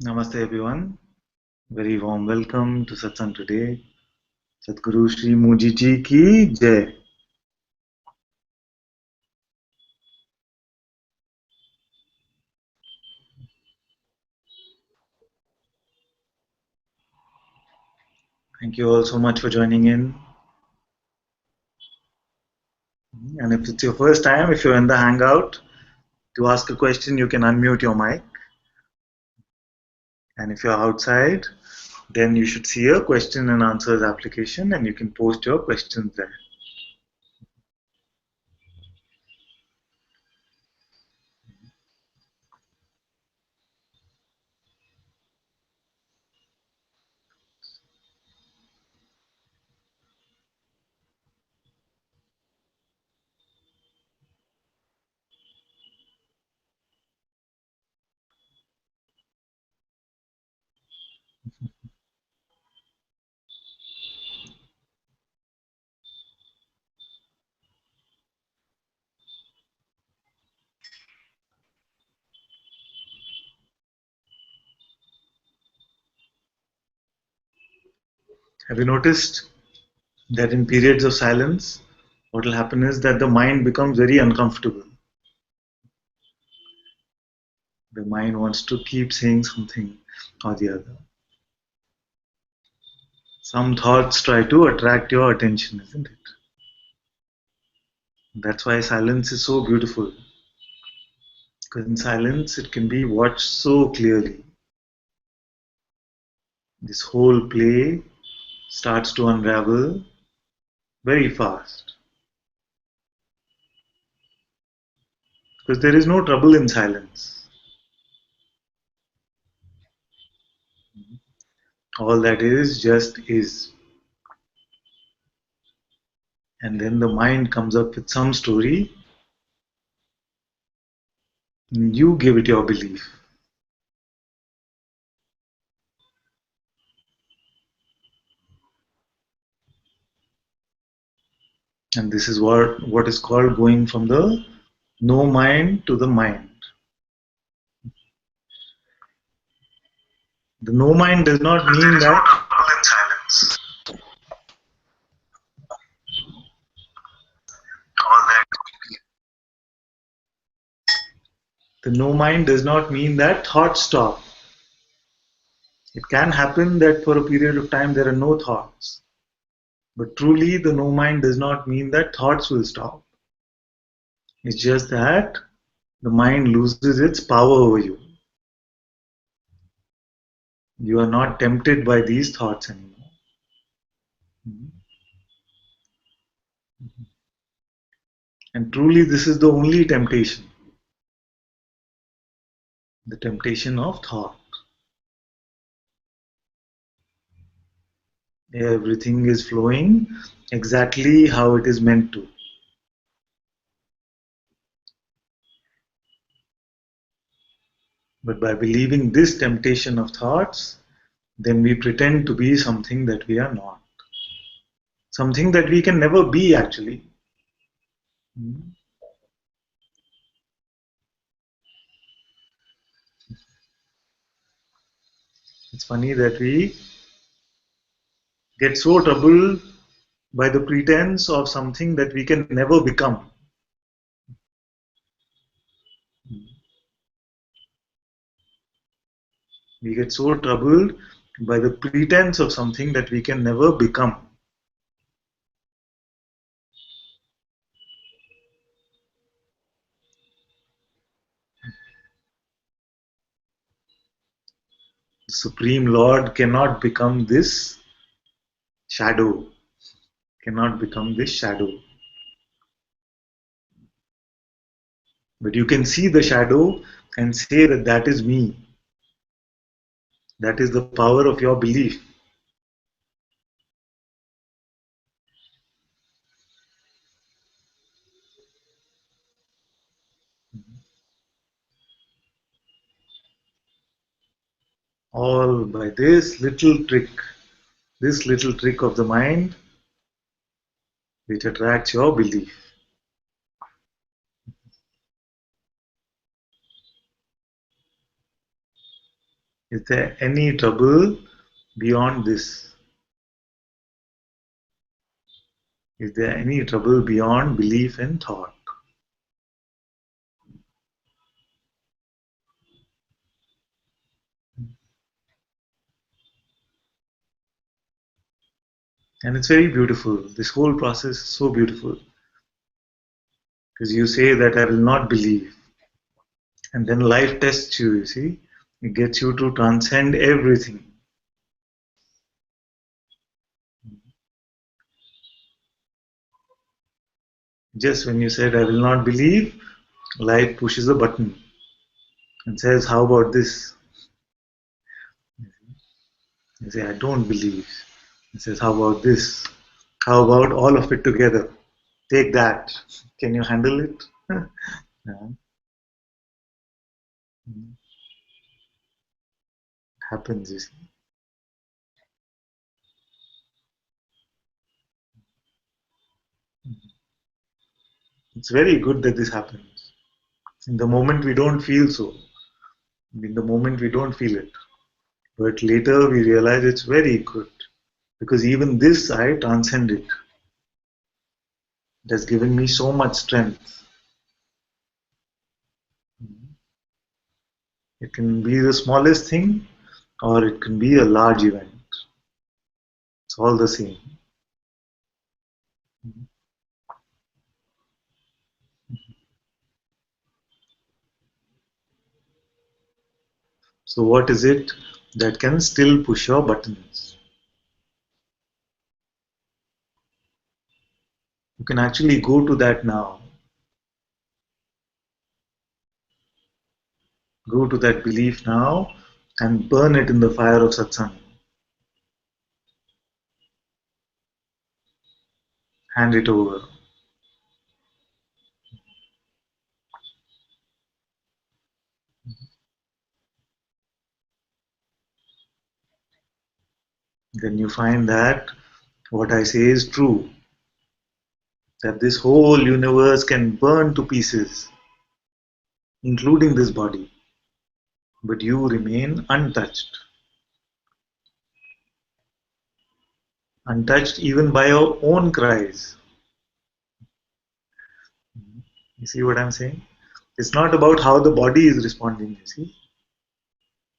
Namaste everyone. Very warm welcome to Satsang today. Sadhguru Shri Muji Ji ki Jai. Thank you all so much for joining in. And if it's your first time, if you're in the Hangout, to ask a question, you can unmute your mic. And if you're outside, then you should see a question and answers application and you can post your questions there. Have you noticed that in periods of silence, what will happen is that the mind becomes very uncomfortable. The mind wants to keep saying something or the other. Some thoughts try to attract your attention, isn't it? That's why silence is so beautiful. Because in silence, it can be watched so clearly. This whole play starts to unravel very fast. Because there is no trouble in silence. All that is just is. And then the mind comes up with some story, and you give it your belief. And this is what is called going from the no mind to the mind. The no mind does not mean that the no mind does not mean that thoughts stop. It can happen that for a period of time there are no thoughts. But truly, the no mind does not mean that thoughts will stop. It's just that the mind loses its power over you. You are not tempted by these thoughts anymore. And truly, this is the only temptation, the temptation of thought. Everything is flowing exactly how it is meant to. But by believing this temptation of thoughts, then we pretend to be something that we are not. Something that we can never be actually. It's funny that we get so troubled by the pretense of something that we can never become. We get so troubled by the pretense of something that we can never become. The Supreme Lord cannot become this shadow, cannot become this shadow. But you can see the shadow and say that that is me. That is the power of your belief. All by this little trick of the mind, which attracts your belief. Is there any trouble beyond this? Is there any trouble beyond belief in thought? And it's very beautiful. This whole process is so beautiful. Because you say that I will not believe. And then life tests you, you see. It gets you to transcend everything. Just when you said I will not believe, life pushes a button and says, how about this? You say, I don't believe. It says, how about this? How about all of it together? Take that. Can you handle it? Yeah. It happens, you see. It's very good that this happens. In the moment we don't feel so. In the moment we don't feel it. But later we realize it's very good. Because even this I transcend it. It has given me so much strength. It can be the smallest thing or it can be a large event. It's all the same. So what is it that can still push your buttons? You can actually go to that now. Go to that belief now and burn it in the fire of satsang. Hand it over. Then you find that what I say is true. That this whole universe can burn to pieces, including this body. But you remain untouched. Untouched even by your own cries. You see what I'm saying? It's not about how the body is responding, you see.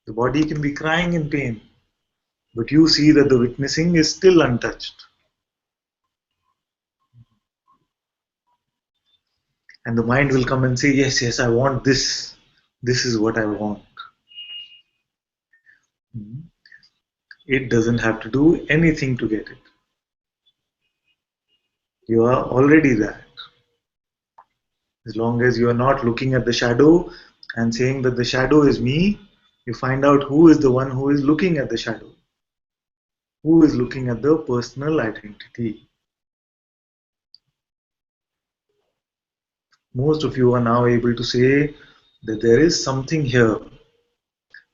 The body can be crying in pain, but you see that the witnessing is still untouched. And the mind will come and say, yes, yes, I want this. This is what I want. It doesn't have to do anything to get it. You are already that. As long as you are not looking at the shadow and saying that the shadow is me, you find out who is the one who is looking at the shadow, who is looking at the personal identity. Most of you are now able to say that there is something here.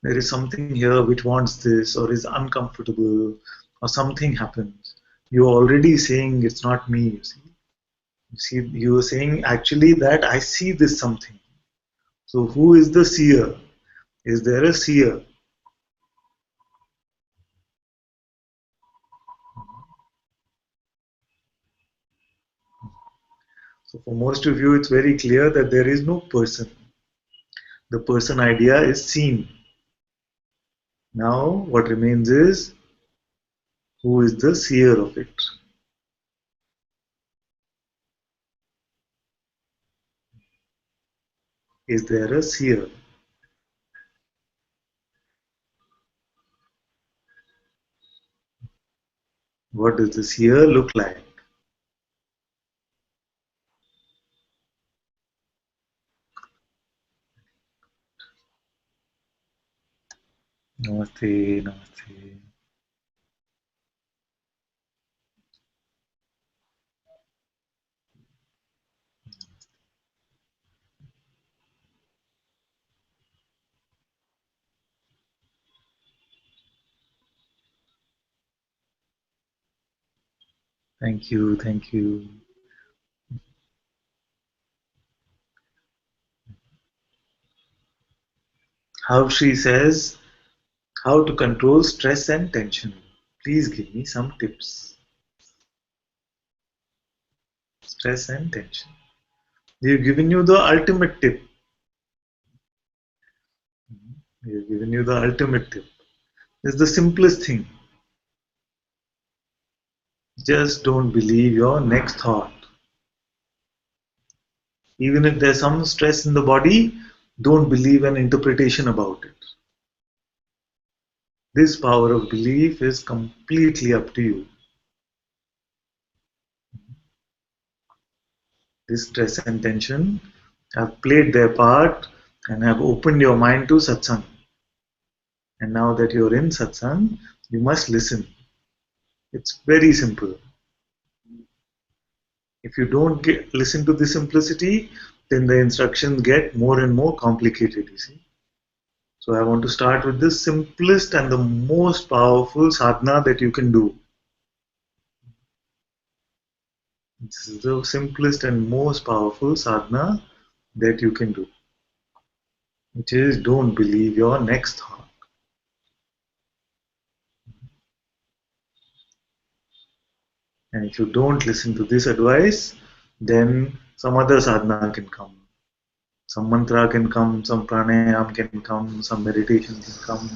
There is something here which wants this or is uncomfortable or something happens. You're already saying it's not me, you see. You see, you are saying actually that I see this something. So who is the seer? Is there a seer? So for most of you, it's very clear that there is no person. The person idea is seen. Now what remains is who is the seer of it? Is there a seer? What does the seer look like? Namaste, namaste. Thank you, thank you. How she says How to control stress and tension. Please give me some tips. Stress and tension. We've given you the ultimate tip. We've given you the ultimate tip. It's the simplest thing. Just don't believe your next thought. Even if there's some stress in the body, don't believe an interpretation about it. This power of belief is completely up to you. This stress and tension have played their part and have opened your mind to Satsang. And now that you're in Satsang, you must listen. It's very simple. If you don't listen to the simplicity, then the instructions get more and more complicated, you see. So I want to start with the simplest and the most powerful sadhana that you can do. This is the simplest and most powerful sadhana that you can do, which is don't believe your next thought. And if you don't listen to this advice, then some other sadhana can come. Some mantra can come, some pranayam can come, some meditation can come,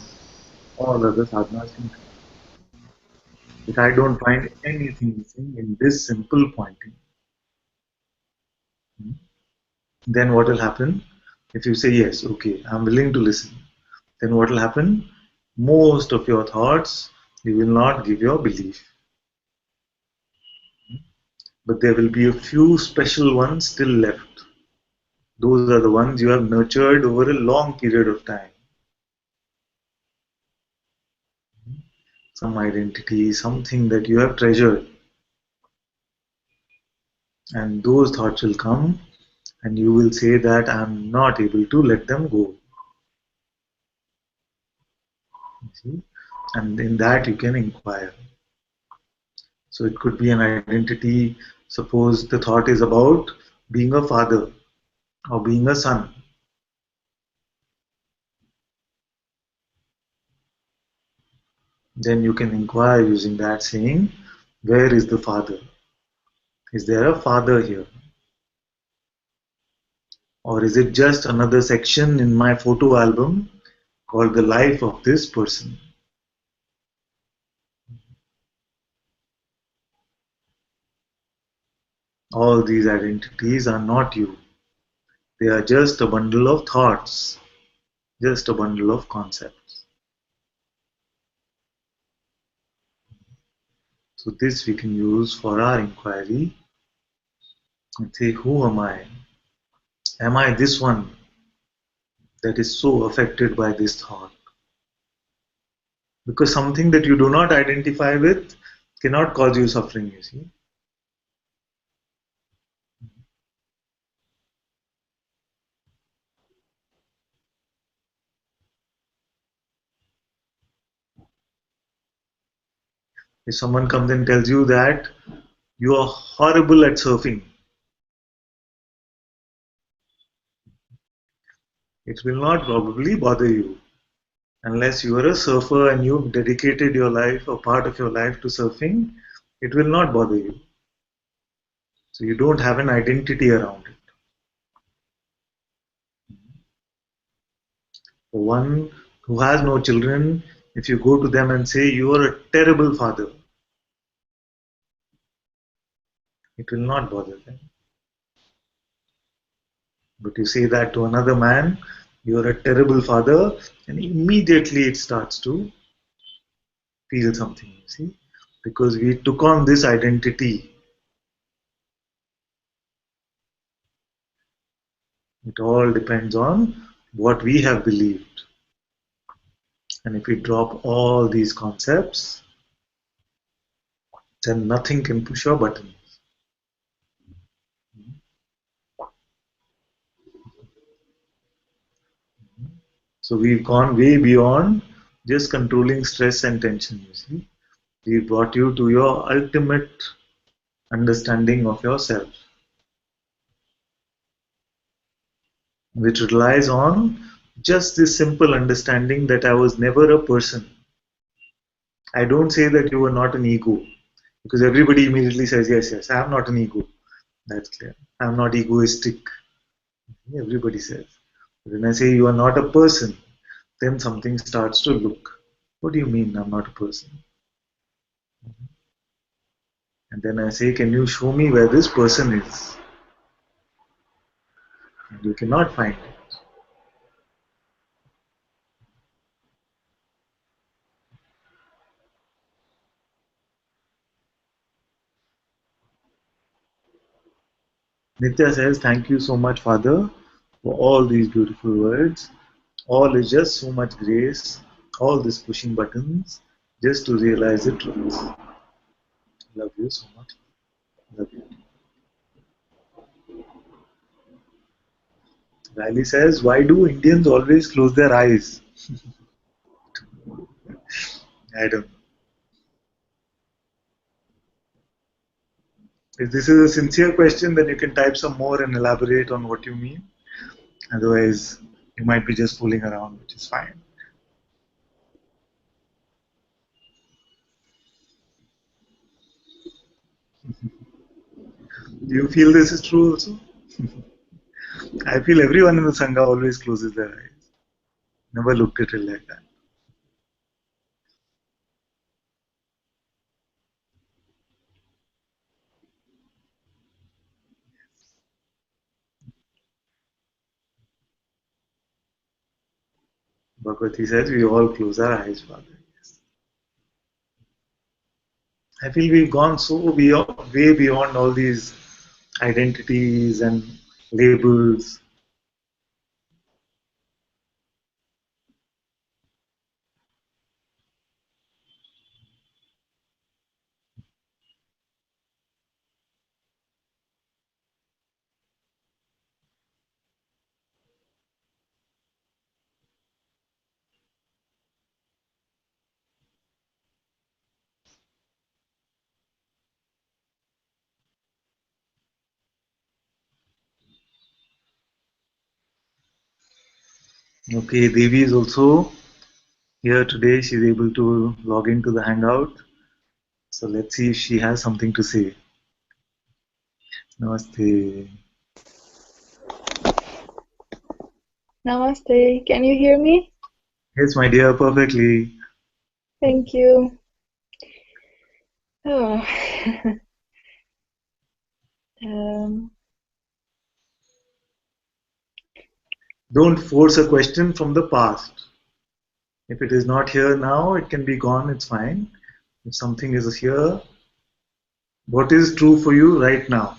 all other sadhanas can come. If I don't find anything missing in this simple pointing, then what will happen? If you say yes, okay, I'm willing to listen, then what will happen? Most of your thoughts you will not give your belief. But there will be a few special ones still left. Those are the ones you have nurtured over a long period of time. Some identity, something that you have treasured. And those thoughts will come and you will say that I'm not able to let them go. See? And in that you can inquire. So it could be an identity. Suppose the thought is about being a father or being a son. Then you can inquire using that saying, where is the father? Is there a father here? Or is it just another section in my photo album called the life of this person? All these identities are not you. They are just a bundle of thoughts, just a bundle of concepts. So this we can use for our inquiry and say, who am I? Am I this one that is so affected by this thought? Because something that you do not identify with cannot cause you suffering, you see. If someone comes and tells you that you are horrible at surfing, it will not probably bother you. Unless you are a surfer and you've dedicated your life or part of your life to surfing, it will not bother you. So you don't have an identity around it. For one who has no children, if you go to them and say you are a terrible father, it will not bother them. But you say that to another man, you are a terrible father, and immediately it starts to feel something, you see, because we took on this identity. It all depends on what we have believed. And if we drop all these concepts, then nothing can push your buttons. So we've gone way beyond just controlling stress and tension, you see. We brought you to your ultimate understanding of yourself, which relies on Just this simple understanding that I was never a person. I don't say that you are not an ego, because everybody immediately says, yes, yes, I am not an ego. That's clear. I am not egoistic. Everybody says. When I say you are not a person, then something starts to look. What do you mean I'm not a person? And then I say, can you show me where this person is? And you cannot find it. Nitya says, thank you so much, Father, for all these beautiful words. All is just so much grace, all this pushing buttons, just to realize the truth. Love you so much. Love you. Riley says, why do Indians always close their eyes? I don't know. If this is a sincere question, then you can type some more and elaborate on what you mean. Otherwise, you might be just fooling around, which is fine. Do you feel this is true also? I feel everyone in the Sangha always closes their eyes. Never looked at it like that. Bhagavati says we all close our eyes, Father. Yes. I feel we've gone so way beyond all these identities and labels. Okay, Devi is also here today. She's able to log into the Hangout. So let's see if she has something to say. Namaste. Namaste. Can you hear me? Yes, my dear, perfectly. Thank you. Oh. um, Don't force a question from the past. If it is not here now, it can be gone, it's fine. If something is here, what is true for you right now?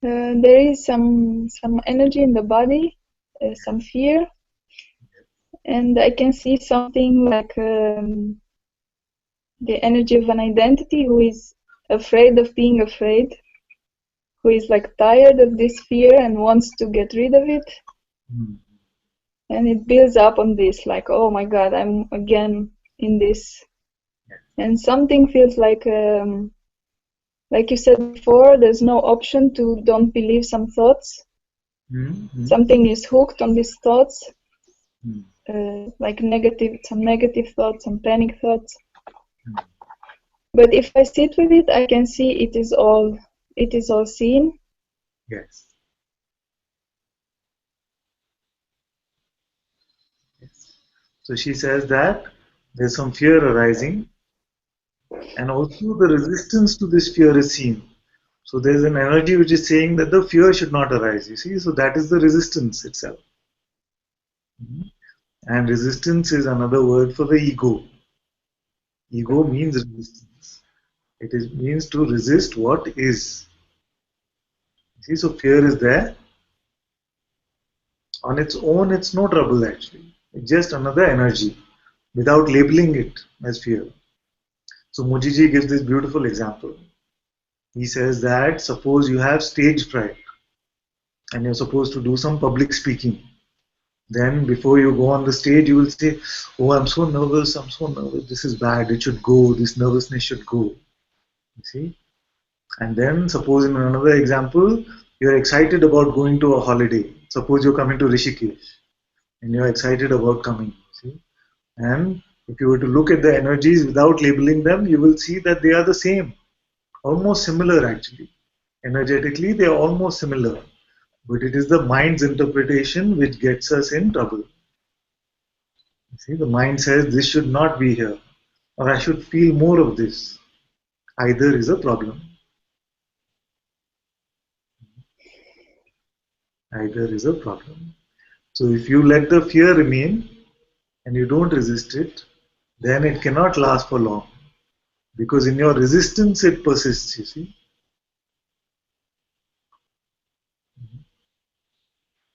there is some energy in the body, some fear, and I can see something like the energy of an identity who is afraid of being afraid, who is like tired of this fear and wants to get rid of it. Hmm. And it builds up on this, like, oh my God, I'm again in this. And something feels like you said before, there's no option to don't believe some thoughts. Mm-hmm. Something is hooked on these thoughts, Mm-hmm. like some negative thoughts, some panic thoughts. But if I sit with it, I can see it is all seen. Yes. Yes. So she says that there's some fear arising, and also the resistance to this fear is seen. So there's an energy which is saying that the fear should not arise. You see, so that is the resistance itself. Mhm. And resistance is another word for the ego. Ego means resistance. It is means to resist what is. See, so fear is there. On its own, it's no trouble actually. It's just another energy without labeling it as fear. So Mujiji gives this beautiful example. He says that suppose you have stage fright. and you're supposed to do some public speaking. Then before you go on the stage, you will say, "Oh, I'm so nervous. I'm so nervous. This is bad. It should go. This nervousness should go." You see? And then, suppose in another example, you're excited about going to a holiday. Suppose you're coming to Rishikesh and you're excited about coming. See? And if you were to look at the energies without labeling them, you will see that they are the same, almost similar actually. Energetically, they are almost similar. But it is the mind's interpretation which gets us in trouble. You see, the mind says this should not be here, or I should feel more of this. Either is a problem. Either is a problem. So if you let the fear remain and you don't resist it, then it cannot last for long. Because in your resistance it persists, you see.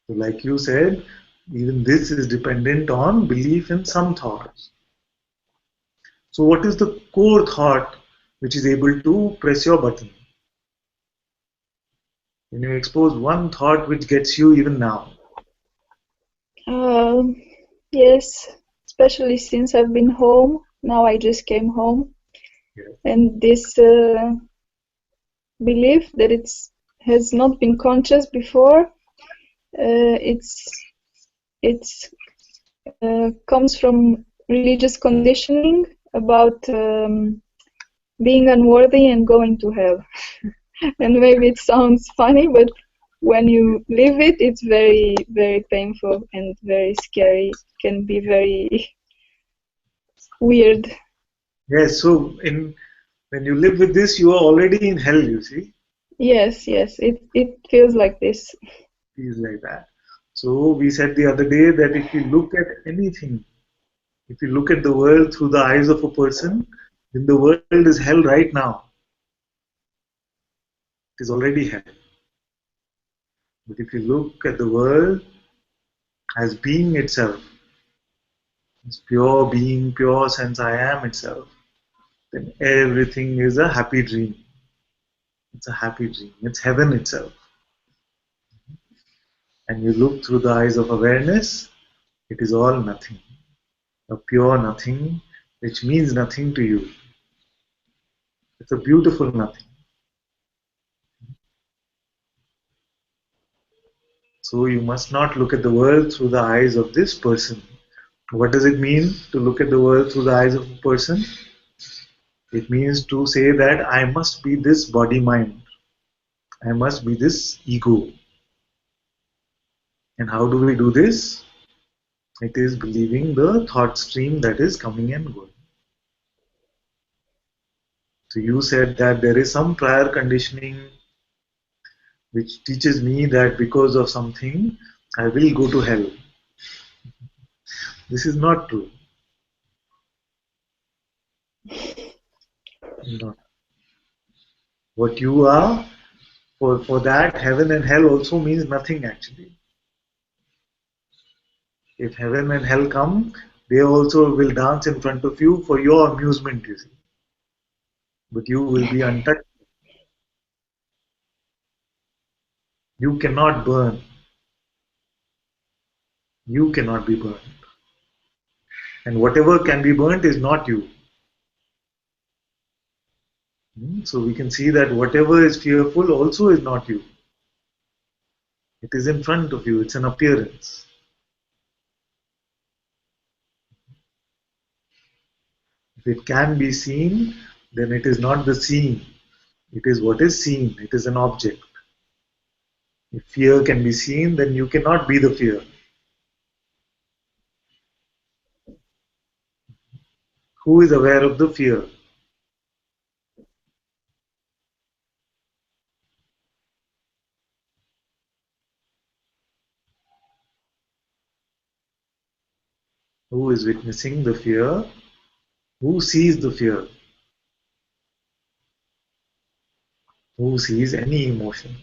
So like you said, even this is dependent on belief in some thoughts. So what is the core thought which is able to press your button? Can you expose one thought which gets you even now? Um, yes, especially since I've been home. Now I just came home, Yes. and this belief that it's has not been conscious before. It's comes from religious conditioning about being unworthy and going to hell. And maybe it sounds funny, but when you live it, it's very, very painful and very scary. Can be very weird. Yes, so when you live with this, you are already in hell, you see. Yes, yes, it feels like this. Feels like that. So we said the other day that if you look at anything, if you look at the world through the eyes of a person, then the world is hell right now. It is already hell. But if you look at the world as being itself, as pure being, pure sense I am itself, then everything is a happy dream. It's a happy dream. It's heaven itself. And you look through the eyes of awareness, it is all nothing. A pure nothing, which means nothing to you. It's a beautiful nothing. So you must not look at the world through the eyes of this person. What does it mean to look at the world through the eyes of a person? It means to say that I must be this body mind. I must be this ego. And how do we do this? It is believing the thought stream that is coming and going. So you said that there is some prior conditioning which teaches me that because of something I will go to hell. This is not true. No. What you are, for that, heaven and hell also means nothing actually. If heaven and hell come, they also will dance in front of you for your amusement, you see. But you will be untouched. You cannot burn. You cannot be burned. And whatever can be burnt is not you. So we can see that whatever is fearful also is not you. It is in front of you. It's an appearance. If it can be seen, then it is not the seen. It is what is seen. It is an object. If fear can be seen, then you cannot be the fear. Who is aware of the fear? Who is witnessing the fear? Who sees the fear? Who sees any emotion?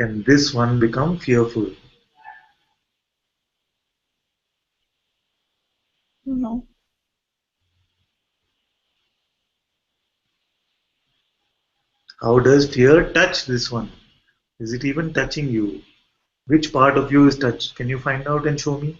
Can this one become fearful? No. How does fear touch this one? Is it even touching you? Which part of you is touched? Can you find out and show me?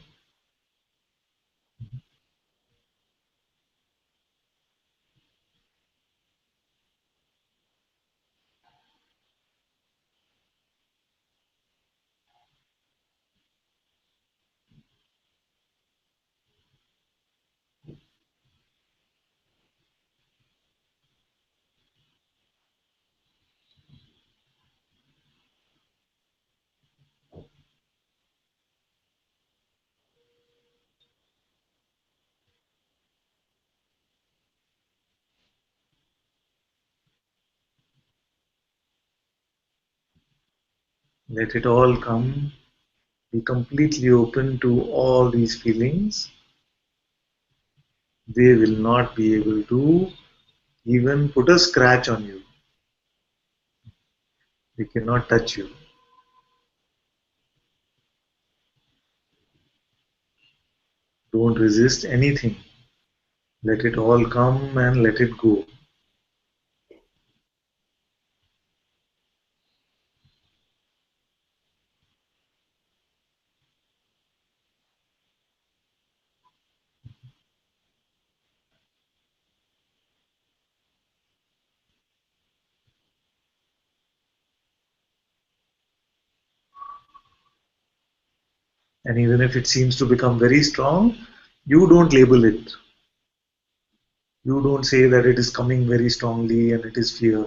Let it all come. Be completely open to all these feelings. They will not be able to even put a scratch on you. They cannot touch you. Don't resist anything. Let it all come and let it go. And even if it seems to become very strong, you don't label it. You don't say that it is coming very strongly and it is fear.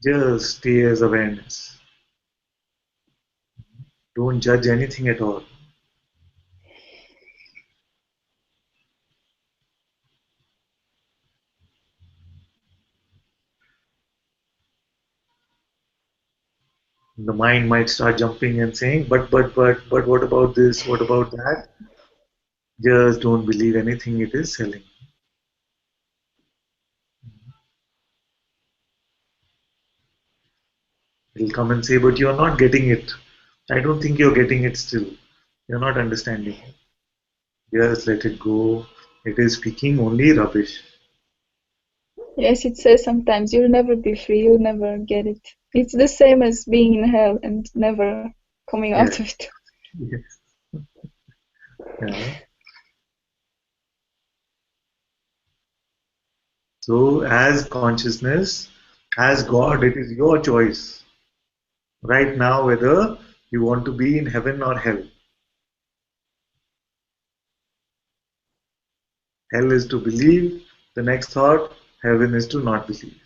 Just stay as awareness. Don't judge anything at all. The mind might start jumping and saying, but, what about this? What about that? Just don't believe anything it is selling. It'll come and say, but you're not getting it. I don't think you're getting it still. You're not understanding. Just let it go. It is speaking only rubbish. Yes, it says sometimes you'll never be free, you'll never get it. It's the same as being in hell and never coming Yes, out of it. yes. Yeah. So, as consciousness, as God, it is your choice right now whether you want to be in heaven or hell. Hell is to believe, the next thought, heaven is to not believe.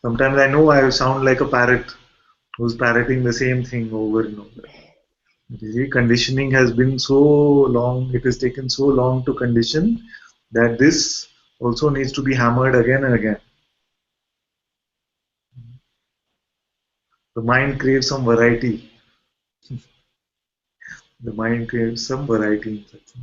Sometimes I know I sound like a parrot who's parroting the same thing over and over. You see, conditioning has been so long, it has taken so long to condition that this also needs to be hammered again and again. The mind craves some variety. The mind craves some variety in such.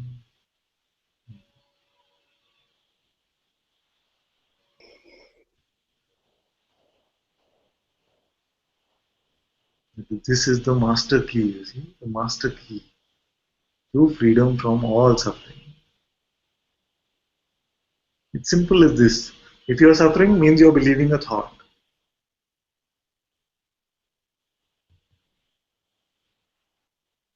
This is the master key, you see, the master key to freedom from all suffering. It's simple as this. If you're suffering, means you're believing a thought.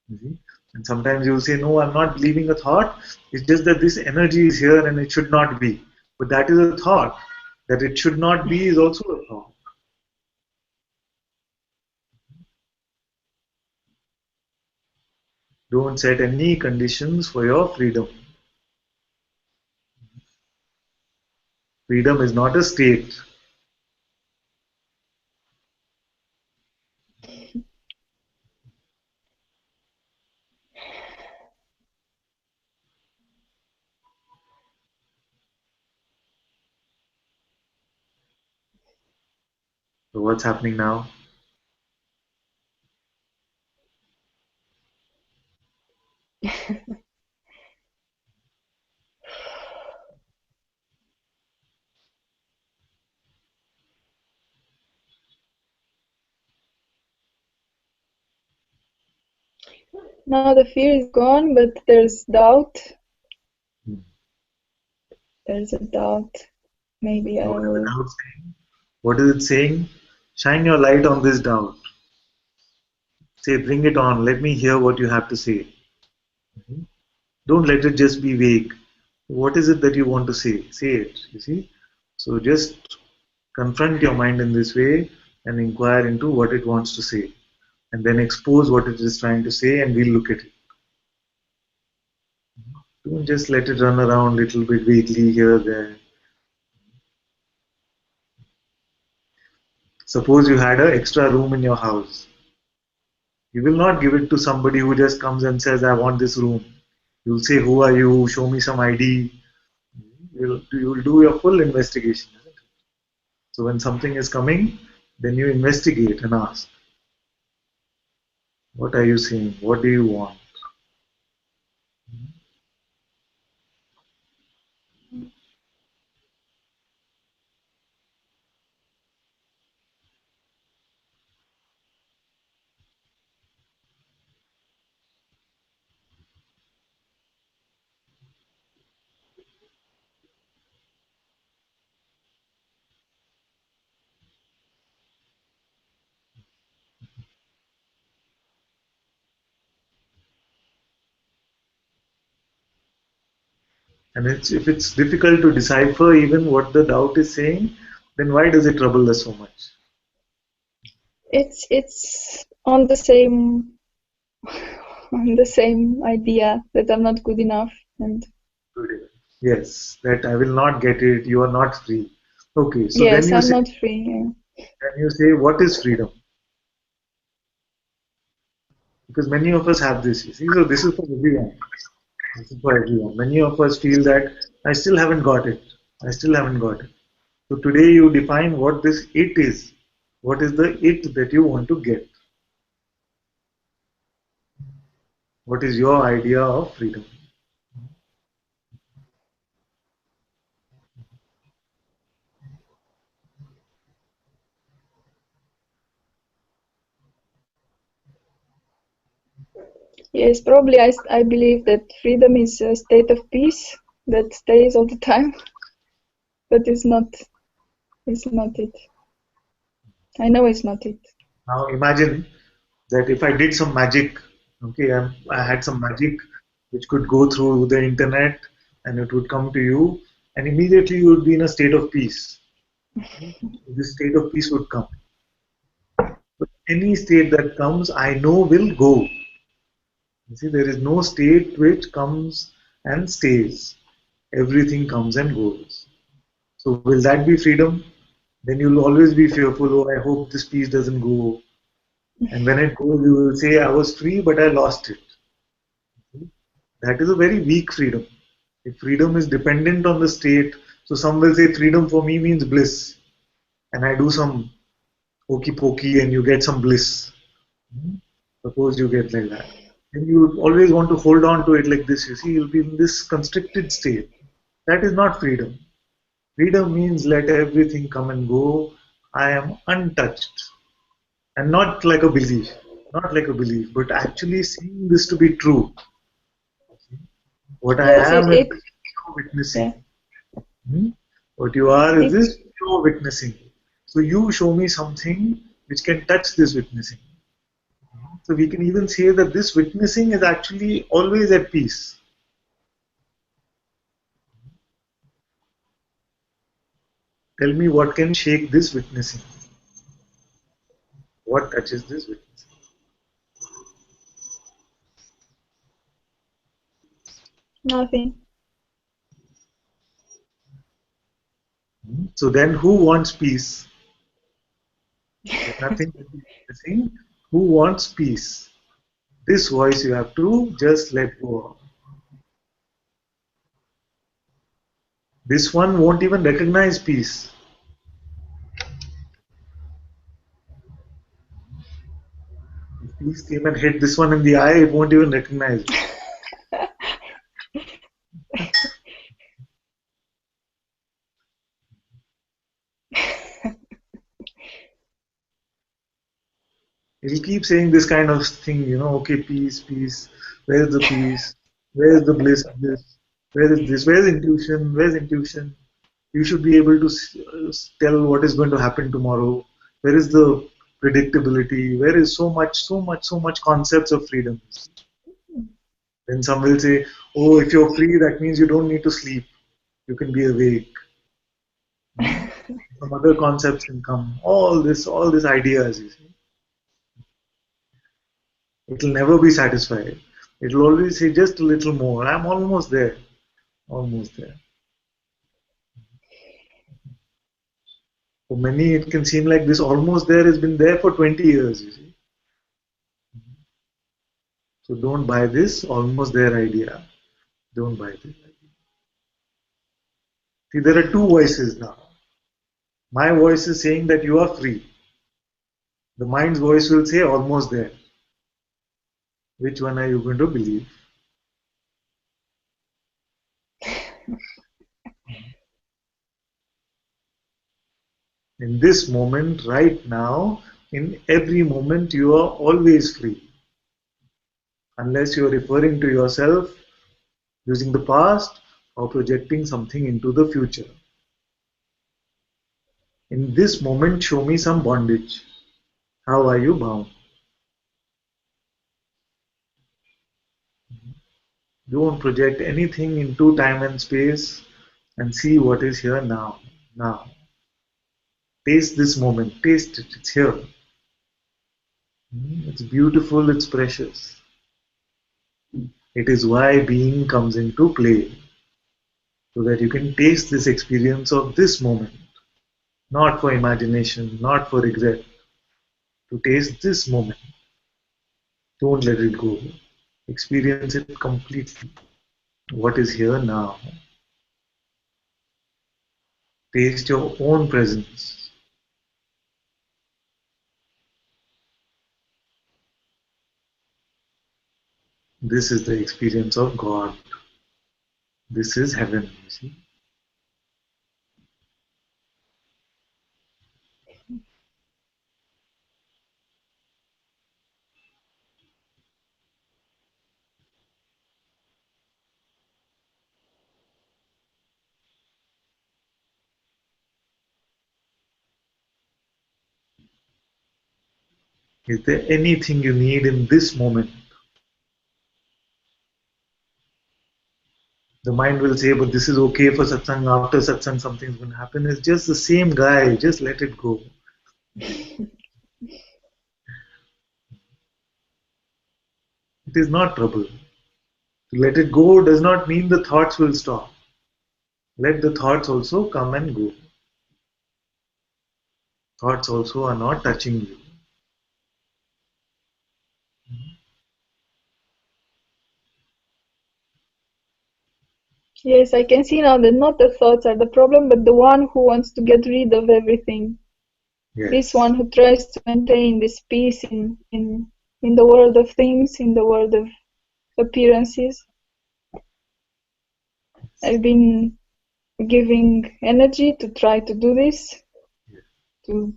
You see? And sometimes you'll say, no, I'm not believing a thought. It's just that this energy is here and it should not be. But that is a thought. That it should not be is also a thought. Don't set any conditions for your freedom. Freedom is not a state. So what's happening now? Now the fear is gone, but there's doubt. There's a doubt. Maybe I What is the will. doubt saying? What is it saying? Shine your light on this doubt. Say, bring it on. Let me hear what you have to say. Don't let it just be vague. What is it that you want to say? Say it, you see? So just confront your mind in this way and inquire into what it wants to say. And then expose what it is trying to say and we'll look at it. Don't just let it run around a little bit vaguely here, there. Suppose you had an extra room in your house. You will not give it to somebody who just comes and says, I want this room. You'll say, who are you? Show me some ID. You'll do your full investigation. Isn't it? So when something is coming, then you investigate and ask, what are you saying? What do you want? And if it's difficult to decipher even what the doubt is saying, then why does it trouble us so much? It's on the same idea that I'm not good enough, and Yes, that I will not get it, you are not free. Okay, so then yes, you I'm say, not free. what is freedom? Because many of us have this, you see, so this is for everyone. This is for everyone. Many of us feel that I still haven't got it. I still haven't got it. So today you define what this it is. What is the it that you want to get? What is your idea of freedom? Yes, probably I believe that freedom is a state of peace that stays all the time, but it's not it. I know it's not it. Now imagine that if I did some magic, okay, I had some magic which could go through the internet and it would come to you, and immediately you would be in a state of peace. This state of peace would come. But any state that comes, I know will go. You see, there is no state which comes and stays. Everything comes and goes. So will that be freedom? Then you'll always be fearful, oh, I hope this peace doesn't go. And when it goes, you will say, I was free, but I lost it. That is a very weak freedom. If freedom is dependent on the state, so some will say freedom for me means bliss. And I do some hokey pokey and you get some bliss. Hmm? Suppose you get like that. Then you always want to hold on to it like this. You see, you'll be in this constricted state. That is not freedom. Freedom means let everything come and go. I am untouched. And not like a belief. Not like a belief, but actually seeing this to be true. What I Yes, am is pure yeah. witnessing. Hmm? What you are is It this pure witnessing. So you show me something which can touch this witnessing. So we can even say that this witnessing is actually always at peace. Tell me what can shake this witnessing? What touches this witnessing? nothing. So then who wants peace? If nothing is witnessing, who wants peace? This voice you have to just let go of. This one won't even recognize peace. If peace came and hit this one in the eye, it won't even recognize it. It'll keep saying this kind of thing, okay, peace, peace. Where's the peace? Where's the bliss of this? Where is this? Where's intuition? Where's intuition? You should be able to tell what is going to happen tomorrow. Where is the predictability? Where is so much, so much, so much concepts of freedom? Then some will say, oh, if you're free, that means you don't need to sleep. You can be awake. Hmm? Some other concepts can come. All these ideas, you see. It'll never be satisfied. It'll always say just a little more. I'm almost there. Almost there. For many, it can seem like this almost there has been there for 20 years, you see. So don't buy this almost there idea. Don't buy this idea. See, there are two voices now. My voice is saying that you are free. The mind's voice will say almost there. Which one are you going to believe? In this moment, right now, in every moment, you are always free. Unless you are referring to yourself using the past or projecting something into the future. In this moment, show me some bondage. How are you bound? Don't project anything into time and space and see what is here now. Now. Taste this moment. Taste it. It's here. It's beautiful. It's precious. It is why being comes into play. So that you can taste this experience of this moment. Not for imagination, not for regret. To taste this moment. Don't let it go. Experience it completely. What is here now? Taste your own presence. This is the experience of God. This is heaven, you see. Is there anything you need in this moment? The mind will say, but this is okay for satsang. After satsang, something's going to happen. It's just the same guy. Just let it go. It is not trouble. To let it go does not mean the thoughts will stop. Let the thoughts also come and go. Thoughts also are not touching you. Yes, I can see now that not the thoughts are the problem, but the one who wants to get rid of everything. This Yes. one who tries to maintain this peace in the world of things, in the world of appearances. I've been giving energy to try to do this. To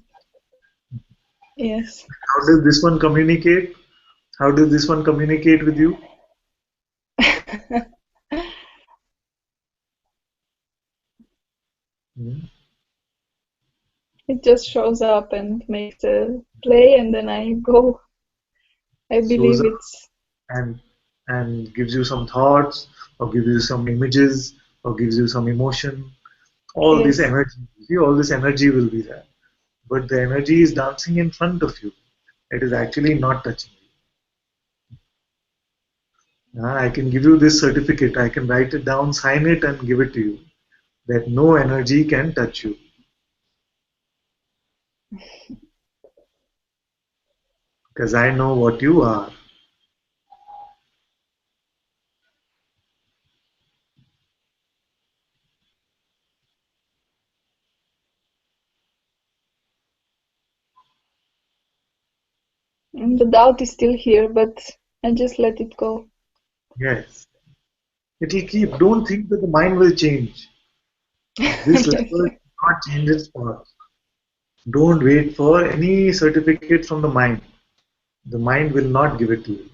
yes. How does this one communicate? How does this one communicate with you? Hmm? It just shows up and makes a play, and then I go. I Shows believe up it's and gives you some thoughts or gives you some images or gives you some emotion. All this yes. energy, you see, all this energy will be there. But the energy is dancing in front of you. It is actually not touching you. I can give you this certificate. I can write it down, sign it, and give it to you. That no energy can touch you. Because I know what you are. And the doubt is still here, but I just let it go. Yes. It will keep. Don't think that the mind will change. This level will not change its path. Don't wait for any certificate from the mind. The mind will not give it to you.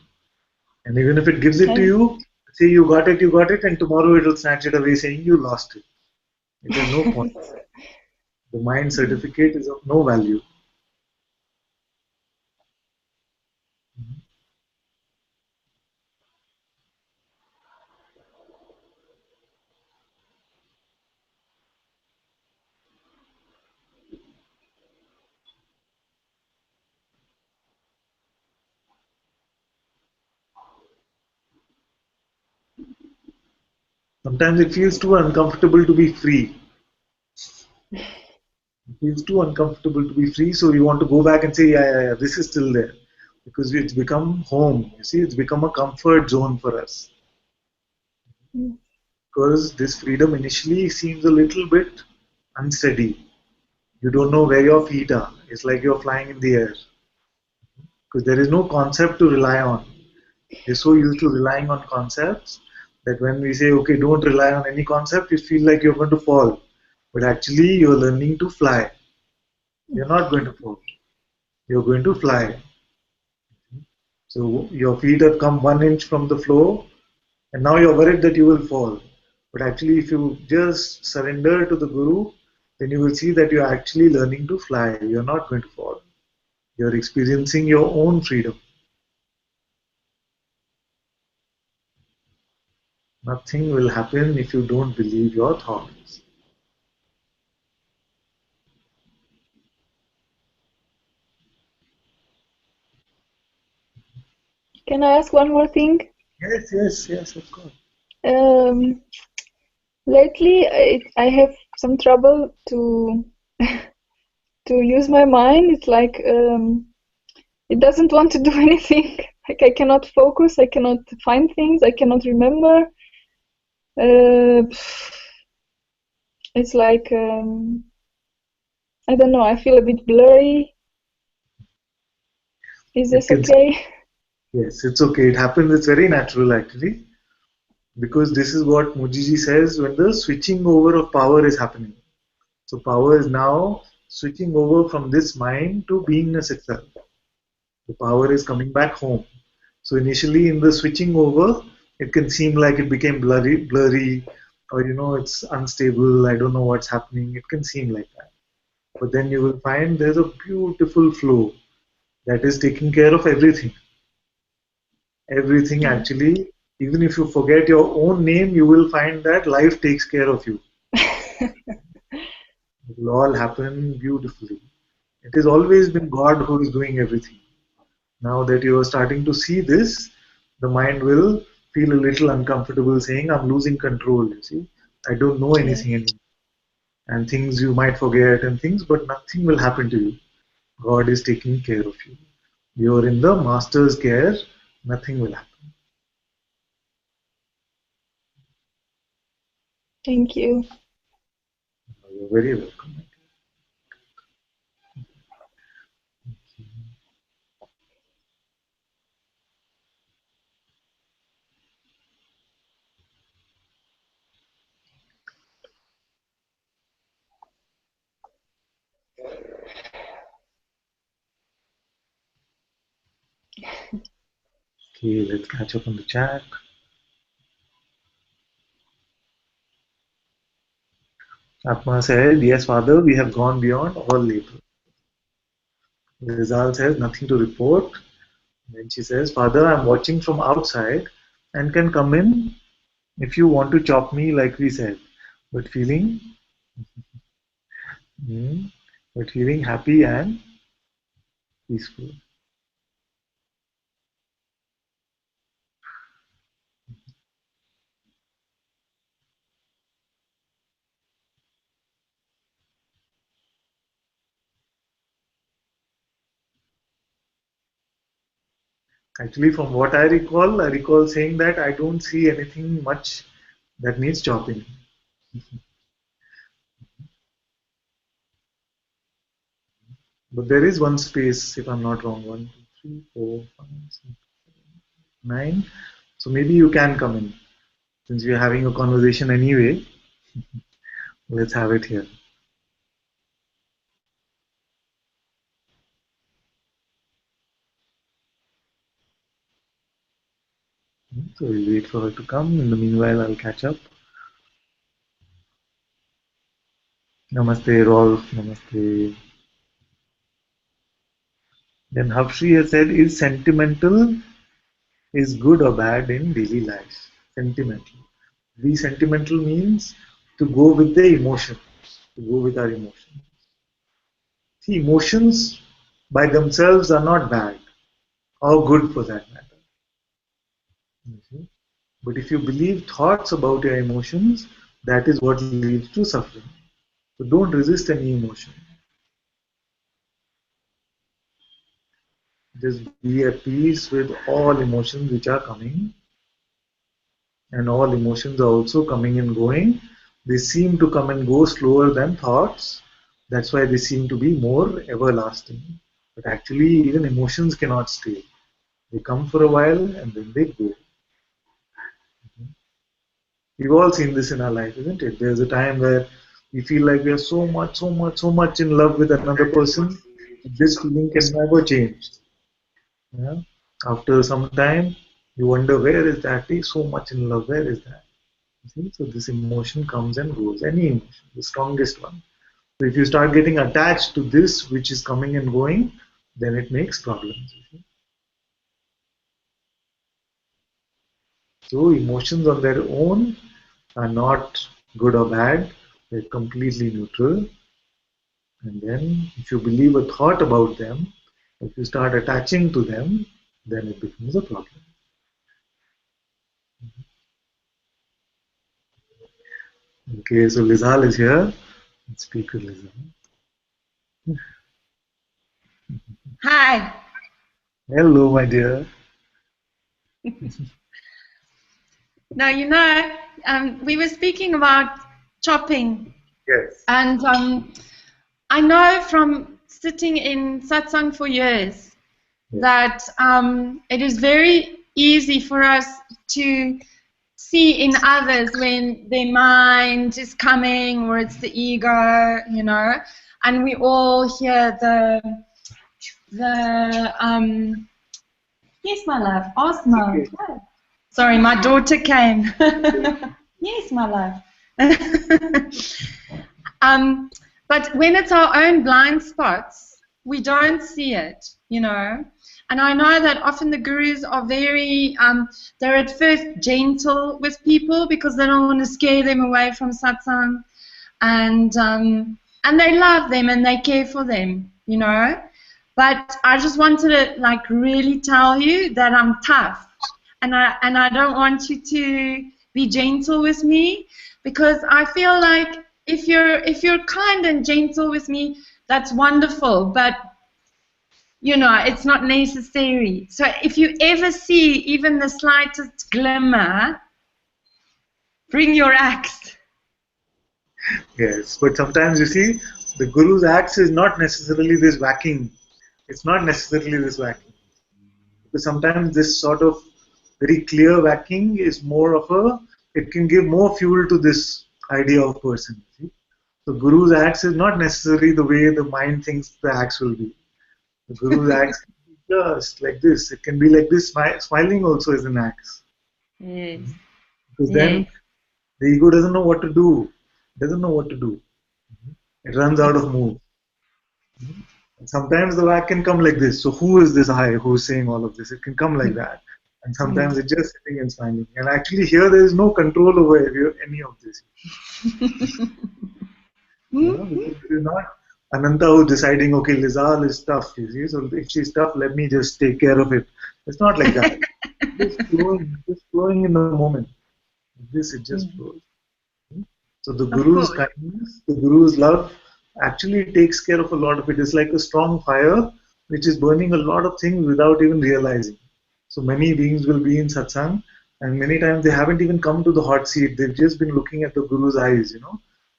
And even if it gives it to And you, say you got it, and tomorrow it will snatch it away saying you lost it. It has no point. The mind certificate is of no value. Sometimes it feels too uncomfortable to be free. It feels too uncomfortable to be free, so you want to go back and say, yeah, this is still there. Because it's become home. You see, it's become a comfort zone for us. Because this freedom initially seems a little bit unsteady. You don't know where your feet are. It's like you're flying in the air. Because there is no concept to rely on. We're so used to relying on concepts that when we say, okay, don't rely on any concept, you feel like you're going to fall. But actually, you're learning to fly. You're not going to fall. You're going to fly. So your feet have come 1 inch from the floor, and now you're worried that you will fall. But actually, if you just surrender to the Guru, then you will see that you're actually learning to fly. You're not going to fall. You're experiencing your own freedom. Nothing will happen if you don't believe your thoughts. can I ask one more thing? Yes, yes, yes, of course. Um, Lately, I have some trouble to to use my mind. It's like it doesn't want to do anything. Like I cannot focus. I cannot find things. I cannot remember. Uh, it's like I don't know. I feel a bit blurry. Is It this can, okay? yes, it's okay. It happens. It's very natural actually, because this is what Mujiji says when the switching over of power is happening. So power is now switching over from this mind to beingness itself. The power is coming back home. So initially in the switching over, it can seem like it became blurry, or it's unstable. I don't know what's happening. It can seem like that. But then you will find there's a beautiful flow that is taking care of everything. Everything Yeah. actually, even if you forget your own name, you will find that life takes care of you. It will all happen beautifully. It has always been God who is doing everything. Now that you are starting to see this, the mind will feel a little uncomfortable saying, I'm losing control. You see, I don't know Yes. anything anymore. And things you might forget and things, but nothing will happen to you. God is taking care of you. You're in the master's care, nothing will happen. Thank you. You're very welcome. Okay, let's catch up on the chat. Atma said, yes, Father, we have gone beyond all labor. Rizal says, nothing to report. Then she says, Father, I'm watching from outside and can come in if you want to chop me, like we said. But feeling, mm, but feeling happy and peaceful. Actually, from what I recall saying that I don't see anything much that needs chopping. But there is one space, if I'm not wrong. One, two, three, four, five, six, nine. So maybe you can come in. Since we're having a conversation anyway, let's have it here. So we'll wait for her to come. In the meanwhile, I'll catch up. Namaste, Rolf. Namaste. Then Hafshi has said, is sentimental is good or bad in daily life? Sentimental. Be sentimental means to go with the emotion, to go with our emotion. See, emotions by themselves are not bad or good for that matter. You see? But if you believe thoughts about your emotions, that is what leads to suffering. So don't resist any emotion. Just be at peace with all emotions which are coming, and all emotions are also coming and going. They seem to come and go slower than thoughts. That's why they seem to be more everlasting. But actually, even emotions cannot stay. They come for a while and then they go. We've all seen this in our life, isn't it? There's a time where we feel like we are so much in love with another person. This feeling can never change. Yeah? After some time, you wonder where is that? He's so much in love. Where is that? You see? So this emotion comes and goes. Any emotion, the strongest one. So if you start getting attached to this which is coming and going, then it makes problems. You see? So emotions on their own are not good or bad. They're completely neutral. And then if you believe a thought about them, if you start attaching to them, then it becomes a problem. Okay, so Lizal is here. Let's speak with Lizal. Hi. Hello, my dear. Now, we were speaking about chopping, Yes. and I know from sitting in satsang for years that it is very easy for us to see in others when their mind is coming or it's the ego, and we all hear yes, my love, Osmo. Sorry, my daughter came. Yes, my love. But when it's our own blind spots, we don't see it, And I know that often the gurus are very, they're at first gentle with people because they don't want to scare them away from satsang. And they love them and they care for them, But I just wanted to really tell you that I'm tough. And I don't want you to be gentle with me because I feel like if you're kind and gentle with me, that's wonderful, but it's not necessary. So if you ever see even the slightest glimmer, bring your axe. Yes, but sometimes you see, the Guru's axe is not necessarily this whacking. It's not necessarily this whacking. Because sometimes this sort of very clear whacking is more of it can give more fuel to this idea of person. See? So Guru's axe is not necessarily the way the mind thinks the axe will be. The Guru's axe can be just like this. It can be like this. Smiling also is an axe. Yes. Because then the ego doesn't know what to do. It runs out of moves. Sometimes the whack can come like this. So who is this I who's saying all of this? It can come like that. And sometimes it's just sitting and smiling. And actually here there is no control over any of this. Because it is not Ananta who's deciding, okay, Lizal is tough, you see. So if she's tough, let me just take care of it. It's not like that. Just flowing in the moment. It just flows. So the Guru's kindness, the Guru's love actually takes care of a lot of it. It's like a strong fire which is burning a lot of things without even realizing. So many beings will be in satsang and many times they haven't even come to the hot seat. They've just been looking at the Guru's eyes,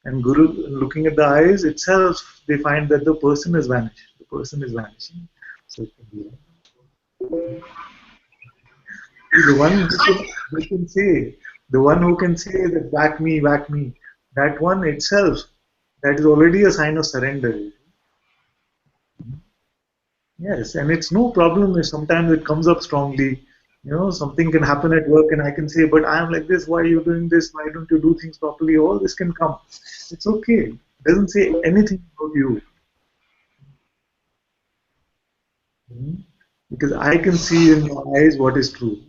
And Guru, looking at the eyes itself, they find that the person has vanished. The person is vanishing. So it can be the one who can say, the one who can say that whack me, that one itself, that is already a sign of surrender. Yes, and it's no problem if sometimes it comes up strongly. Something can happen at work and I can say, but I am like this, why are you doing this? Why don't you do things properly? All this can come. It's okay. It doesn't say anything about you. Because I can see in your eyes what is true.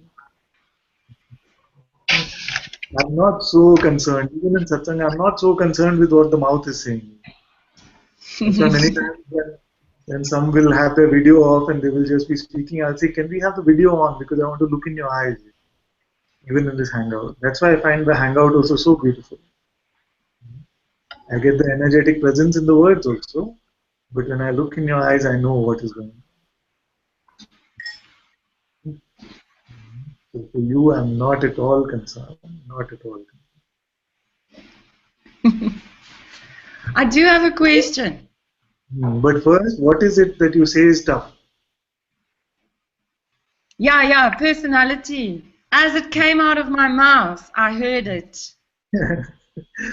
I'm not so concerned. Even in Satsang, I'm not so concerned with what the mouth is saying. That's why many times when some will have their video off and they will just be speaking, I'll say, can we have the video on? Because I want to look in your eyes, even in this hangout. That's why I find the hangout also so beautiful. I get the energetic presence in the words also, but when I look in your eyes, I know what is going on. So for you, I'm not at all concerned. Not at all. I do have a question. But first, what is it that you say is tough? Yeah, personality. As it came out of my mouth, I heard it.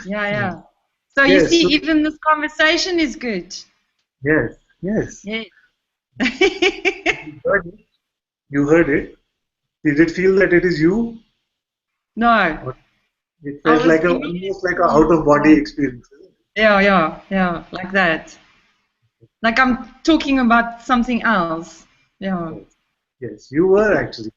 Yeah. So you see, even this conversation is good. Yes. Yes. You heard it. Did it feel that it is you? No. It felt like almost like a out-of-body experience. Yeah, like that. Like I'm talking about something else. Yeah. Yes, you were actually.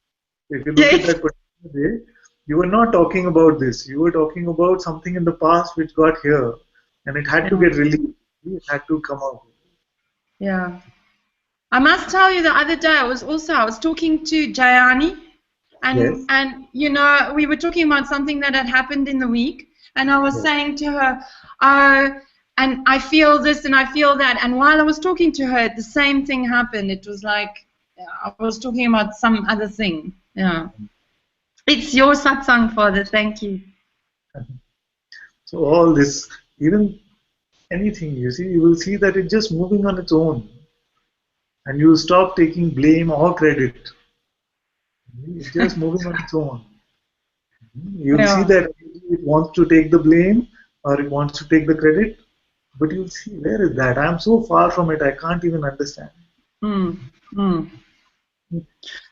If you look at that particular day, you were not talking about this. You were talking about something in the past which got here, and it had to get released. It had to come out. Yeah. I must tell you, the other day I was talking to Jayani, and we were talking about something that had happened in the week, and I was saying to her, and I feel this and I feel that, and while I was talking to her, the same thing happened. It was like I was talking about some other thing. Yeah. It's your satsang, Father. Thank you. So all this, even anything, you will see that it's just moving on its own. And you stop taking blame or credit. It's just moving on its own. You'll see that it wants to take the blame or it wants to take the credit, but you'll see, where is that? I'm so far from it, I can't even understand.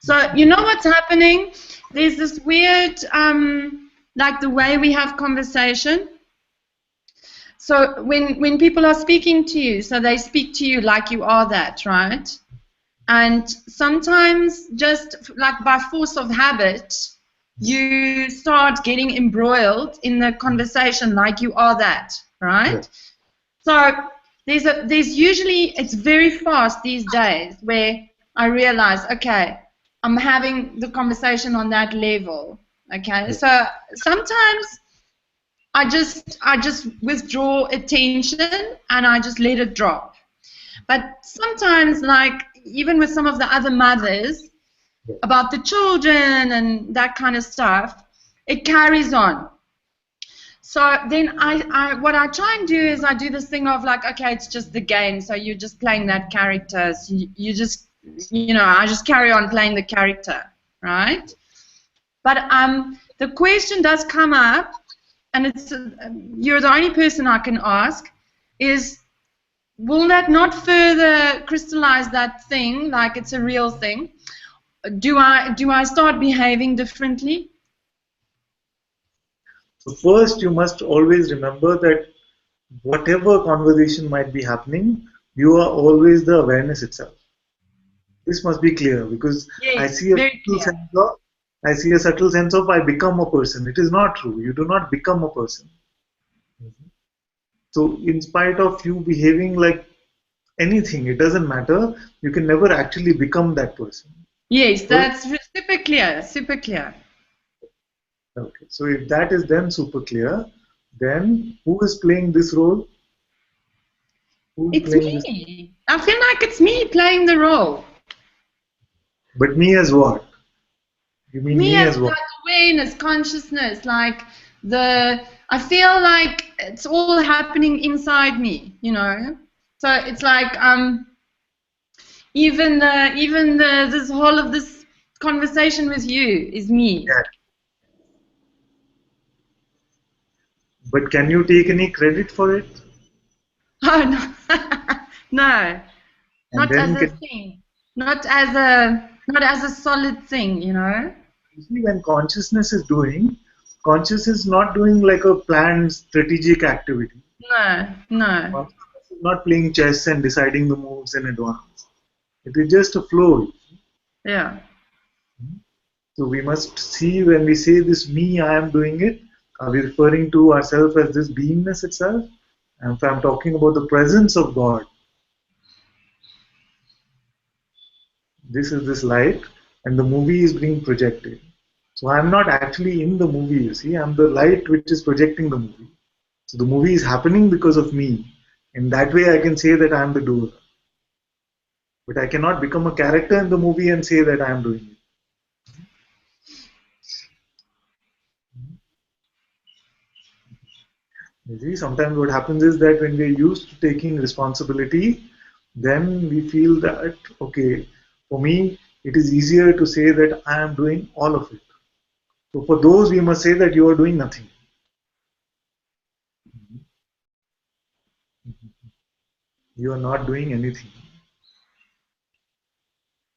So you know what's happening? There's this weird, like the way we have conversation. So when people are speaking to you, so they speak to you like you are that, right? And sometimes just like by force of habit, you start getting embroiled in the conversation like you are that, right? So there's usually, it's very fast these days where I realize, okay, I'm having the conversation on that level, okay? So sometimes I just withdraw attention and I just let it drop. But sometimes, like even with some of the other mothers about the children and that kind of stuff, it carries on. So then what I try and do is I do this thing of like, okay, it's just the game, so you're just playing that character. So you just, I just carry on playing the character, right? But the question does come up, and it's you're the only person I can ask, is will that not further crystallize that thing like it's a real thing? Do I start behaving differently? So first you must always remember that whatever conversation might be happening, you are always the awareness itself. This must be clear, because I see a subtle sense of I become a person. It is not true. You do not become a person. So in spite of you behaving like anything, it doesn't matter. You can never actually become that person. Yes, that's super clear, super clear. Okay, so if that is then super clear, then who is playing this role? It's me. I feel like it's me playing the role. But me as what? You mean me as what? Like awareness, consciousness, like I feel like it's all happening inside me, So it's like even this whole of this conversation with you is me. Yeah. But can you take any credit for it? Oh no, no, not as a thing, not as a solid thing, You see, when consciousness is doing, consciousness is not doing like a planned strategic activity. No. Consciousness is not playing chess and deciding the moves in advance. It is just a flow. Yeah. So we must see when we say this me, I am doing it, are we referring to ourselves as this beingness itself? And if I'm talking about the presence of God, this is this light, and the movie is being projected. So I'm not actually in the movie, you see, I'm the light which is projecting the movie. So the movie is happening because of me. In that way, I can say that I'm the doer. But I cannot become a character in the movie and say that I'm doing it. You see, sometimes what happens is that when we're used to taking responsibility, then we feel that, okay, for me, it is easier to say that I am doing all of it. So for those, we must say that you are doing nothing. You are not doing anything.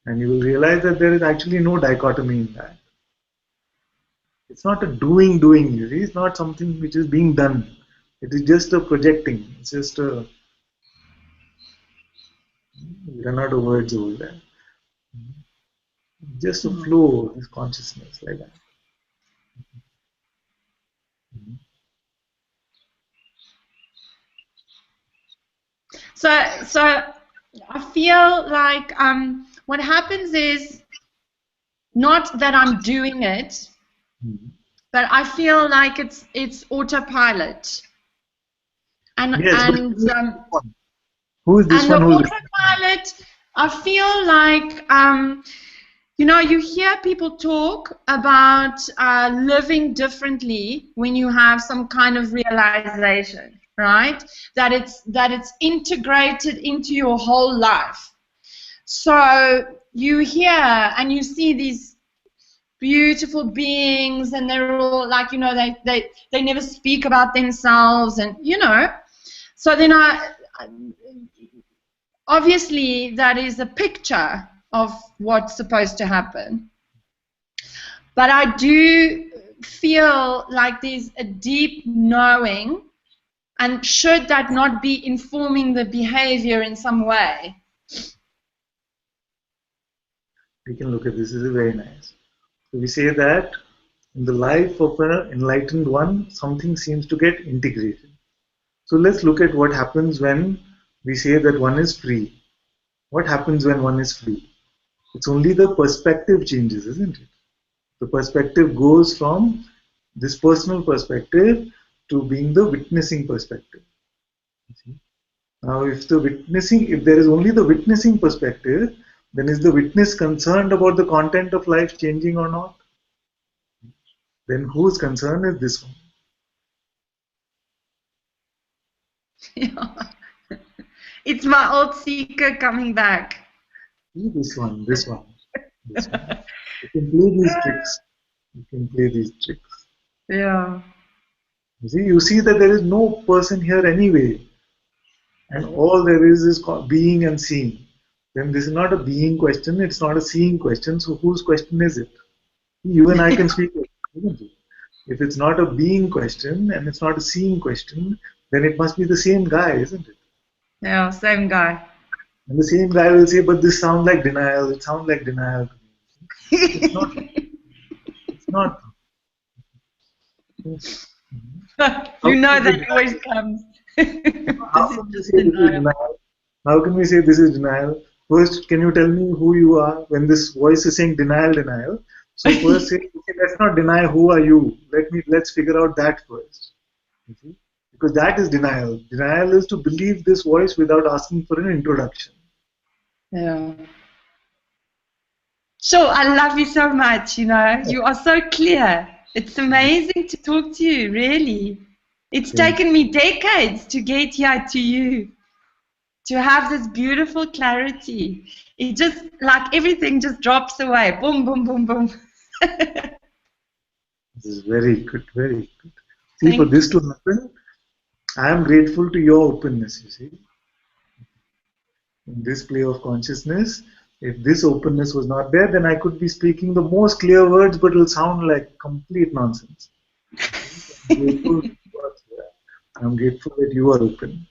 And you will realize that there is actually no dichotomy in that. It's not a doing, you see. It's not something which is being done. It is just a projecting. It's just a, we run out of words over there. Just a flow of this consciousness like that. So I feel like what happens is not that I'm doing it, but I feel like it's autopilot. And Yes, but who is this and the one who's autopilot, I feel like you hear people talk about living differently when you have some kind of realization, right? That it's integrated into your whole life. So you hear and you see these beautiful beings, and they're all like, they never speak about themselves, and so then obviously that is a picture of what's supposed to happen. But I do feel like there's a deep knowing, and should that not be informing the behavior in some way? we can look at this is very nice. So we say that in the life of an enlightened one, something seems to get integrated. So let's look at what happens when we say that one is free. What happens when one is free? It's only the perspective changes, isn't it? The perspective goes from this personal perspective to being the witnessing perspective. Now, if there is only the witnessing perspective, then is the witness concerned about the content of life changing or not? Then whose concern is this one? It's my old seeker coming back. This one. You can play these tricks. Yeah. You see that there is no person here anyway, and all there is being and seeing. Then this is not a being question, it's not a seeing question, so whose question is it? You and I can speak, isn't it? If it's not a being question and it's not a seeing question, then it must be the same guy, isn't it? Yeah, same guy. And the same guy will say, but this sounds like denial, it sounds like denial. It's not. It's not. That always comes. How can we say this is denial? How can we say this is denial? First, can you tell me who you are when this voice is saying denial, denial? So first say, okay, let's not deny who are you. Let's figure out that first. Because that is denial. Denial is to believe this voice without asking for an introduction. Yeah. So I love you so much, you are so clear. It's amazing to talk to you, really. It's taken me decades to get here to you, to have this beautiful clarity. It just, like everything just drops away. Boom, boom, boom, boom. This is very good, very good. See, for this to happen, I am grateful to your openness, you see. In this play of consciousness, If this openness was not there, then I could be speaking the most clear words, but it will sound like complete nonsense. I'm grateful that you are open.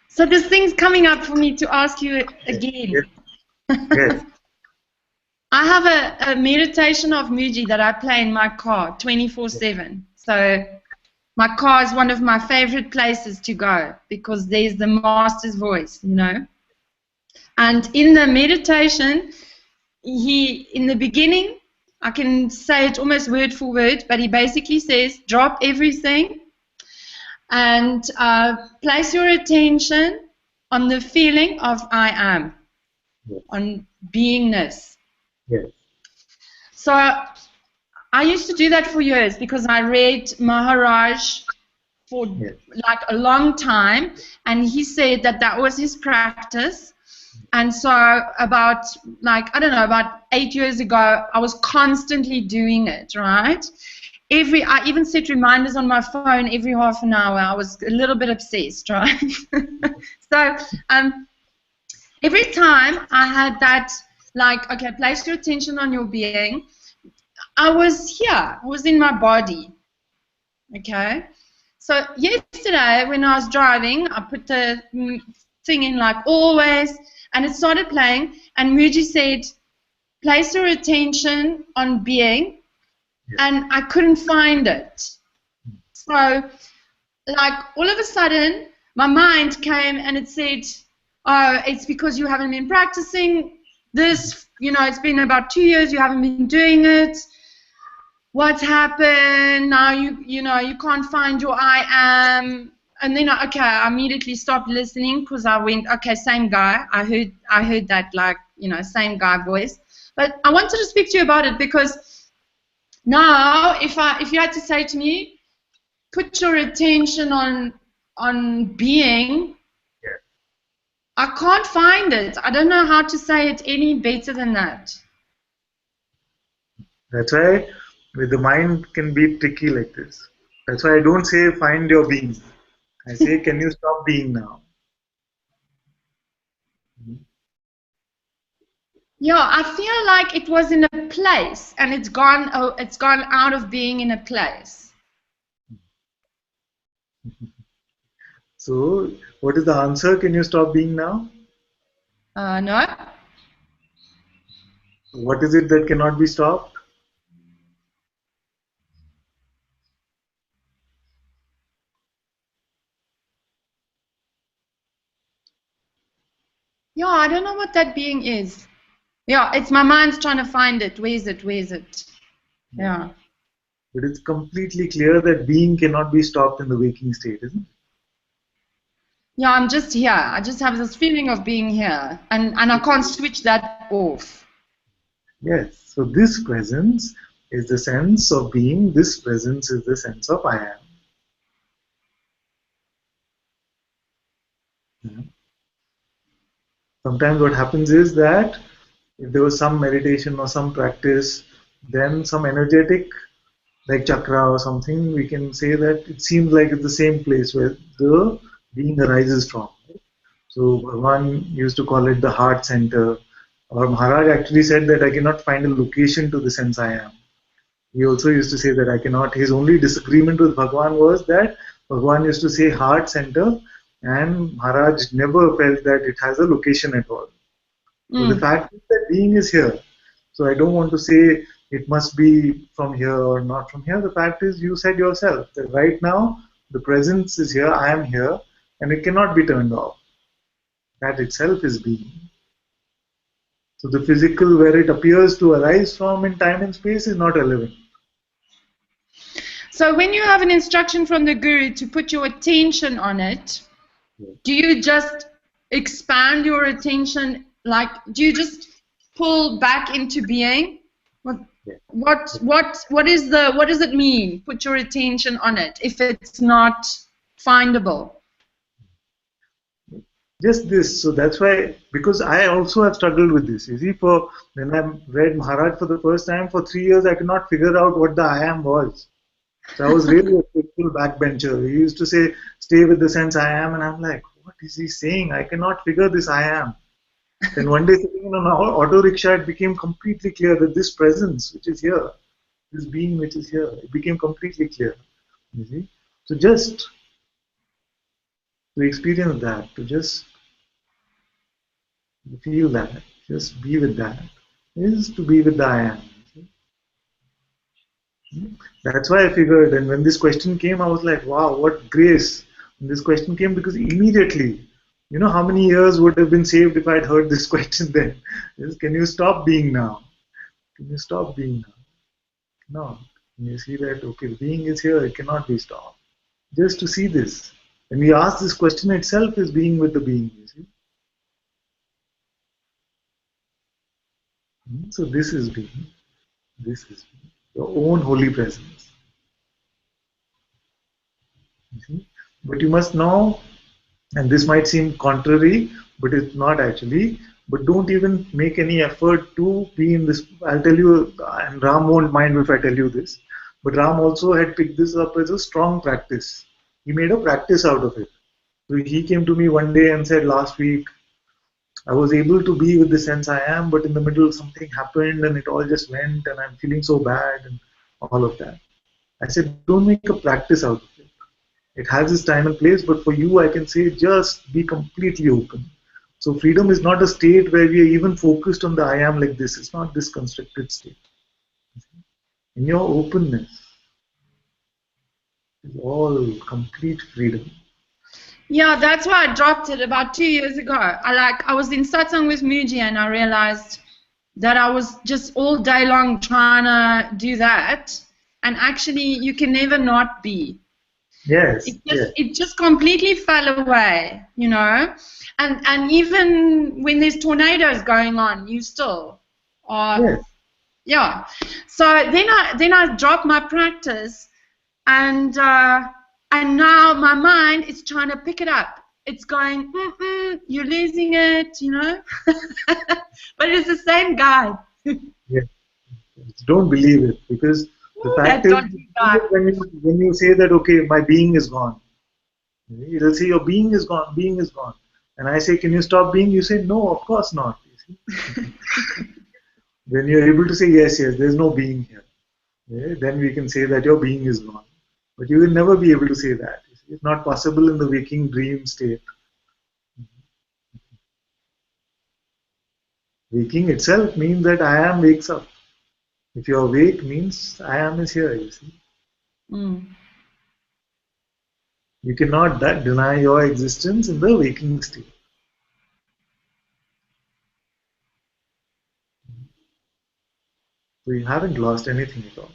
So this thing's coming up for me to ask you again. Yes. I have a meditation of Muji that I play in my car 24/7. So my car is one of my favorite places to go because there's the master's voice, you know. And in the meditation, in the beginning, I can say it almost word for word, but he basically says, drop everything and place your attention on the feeling of I am, on beingness. Yes. So I used to do that for years because I read Maharaj for like a long time, and he said that that was his practice. And so about, like, I don't know, about 8 years ago, I was constantly doing it, right? I even set reminders on my phone every half an hour. I was a little bit obsessed, right? So every time I had that, like, okay, place your attention on your being, I was here. I was in my body, okay? So yesterday when I was driving, I put the thing in like always, and it started playing, and Muji said, place your attention on being, and I couldn't find it. So, like, all of a sudden, my mind came and it said, oh, it's because you haven't been practicing this, you know, it's been about 2 years, you haven't been doing it. What's happened? Now you know, you can't find your I am. And then, okay, I immediately stopped listening because I went, okay, same guy. I heard that, like, you know, same guy voice. But I wanted to speak to you about it because now, if you had to say to me, put your attention on being, I can't find it. I don't know how to say it any better than that. That's why with the mind can be tricky like this. That's why I don't say find your being. I say, can you stop being now? Yeah, I feel like it was in a place and it's gone out of being in a place. So, what is the answer? Can you stop being now? No. What is it that cannot be stopped? Yeah, I don't know what that being is. Yeah, it's my mind's trying to find it. Where's it? Where's it? Yeah. But it's completely clear that being cannot be stopped in the waking state, isn't it? Yeah, I'm just here. I just have this feeling of being here, and I can't switch that off. Yes. So this presence is the sense of being. This presence is the sense of I am. Sometimes what happens is that if there was some meditation or some practice, then some energetic, like chakra or something, we can say that it seems like it's the same place where the being arises from. So Bhagavan used to call it the heart center, or Maharaj actually said that I cannot find a location to the sense I am. He also used to say that I cannot. His only disagreement with Bhagavan was that Bhagavan used to say heart center, and Maharaj never felt that it has a location at all. So the fact is that being is here. So I don't want to say it must be from here or not from here. The fact is, you said yourself that right now the presence is here, I am here, and it cannot be turned off. That itself is being. So the physical, where it appears to arise from in time and space, is not relevant. So when you have an instruction from the Guru to put your attention on it, do you just expand your attention? Like, do you just pull back into being? Yeah. What does it mean? Put your attention on it if it's not findable. Just this. So that's why, because I also have struggled with this. You see, for when I read Maharaj for the first time, for 3 years I could not figure out what the I am was. So I was really a faithful backbencher. He used to say, stay with the sense I am, and I'm like, what is he saying? I cannot figure this I am. Then one day sitting in an auto rickshaw, it became completely clear that this presence which is here, this being which is here, it became completely clear. You see? So just to experience that, to just feel that, just be with that, is to be with the I am. That's why I figured, and when this question came, I was like, wow, what grace. And this question came because immediately, you know, how many years would have been saved if I'd heard this question then? Is, can you stop being now? Can you stop being now? No. And you see that, okay, the being is here, it cannot be stopped. Just to see this. When we ask this question itself is being with the being, you see. So this is being. This is being. Your own holy presence. You see? But you must know, and this might seem contrary, but it's not actually. But don't even make any effort to be in this. I'll tell you, and Ram won't mind if I tell you this. But Ram also had picked this up as a strong practice. He made a practice out of it. So he came to me one day and said, last week, I was able to be with the sense I am, but in the middle something happened and it all just went and I'm feeling so bad and all of that. I said, don't make a practice out of it. It has its time and place, but for you, I can say just be completely open. So freedom is not a state where we are even focused on the I am like this. It's not this constricted state. In your openness is all complete freedom. Yeah, that's why I dropped it about 2 years ago. I was in Satsang with Muji and I realized that I was just all day long trying to do that, and actually you can never not be. Yes, yes. It just completely fell away, you know. And even when there's tornadoes going on, you still are. Yes. Yeah. So then I dropped my practice, and now my mind is trying to pick it up. It's going, you're losing it, you know. But it's the same guy. Yes. Don't believe it, because the fact That is, dodgy guy. when you say that, okay, my being is gone, it'll say your being is gone, being is gone. And I say, can you stop being? You say, no, of course not. You see? When you're able to say, yes, yes, there's no being here, then we can say that your being is gone. But you will never be able to say that. You see? It's not possible in the waking dream state. Waking itself means that I am wakes up. If you're awake, means I am is here, you see. Mm. You cannot deny your existence in the waking state. So you haven't lost anything at all.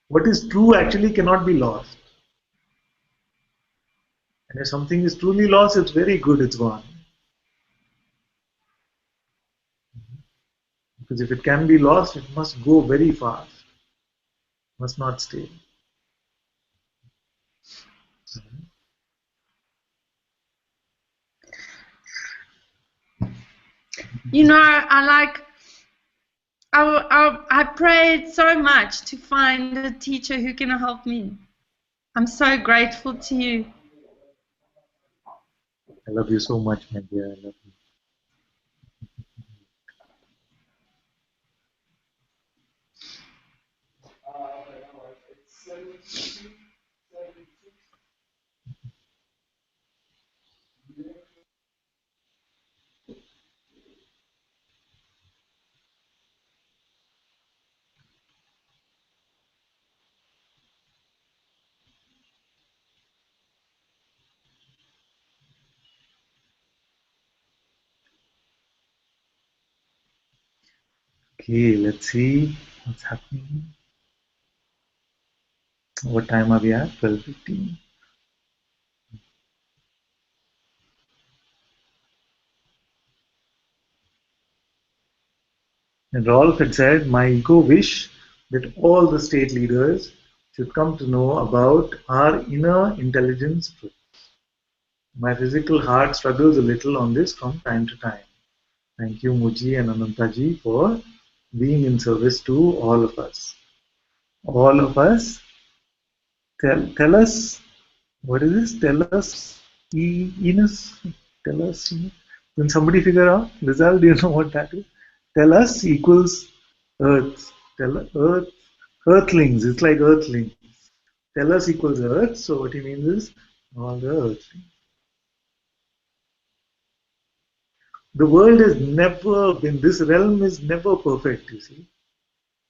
What is true actually cannot be lost. And if something is truly lost, it's very good, it's gone. Because if it can be lost, it must go very fast, must not stay. You know, I prayed so much to find a teacher who can help me. I'm so grateful to you. I love you so much, my dear. I love you. Okay, let's see what's happening. What time are we at? 12:15. And Rolf had said, my ego wish that all the state leaders should come to know about our inner intelligence truth. My physical heart struggles a little on this from time to time. Thank you, Muji and Anantaji, for being in service to all of us. All of us, tell us, what is this? Tell us, Enos, tell us. Can somebody figure out? Lizal, do you know what that is? Tell us equals Earth. Earth, Earthlings. It's like Earthlings. Tell us equals Earth. So what he means is all the Earthlings. The world has never been, this realm is never perfect, you see.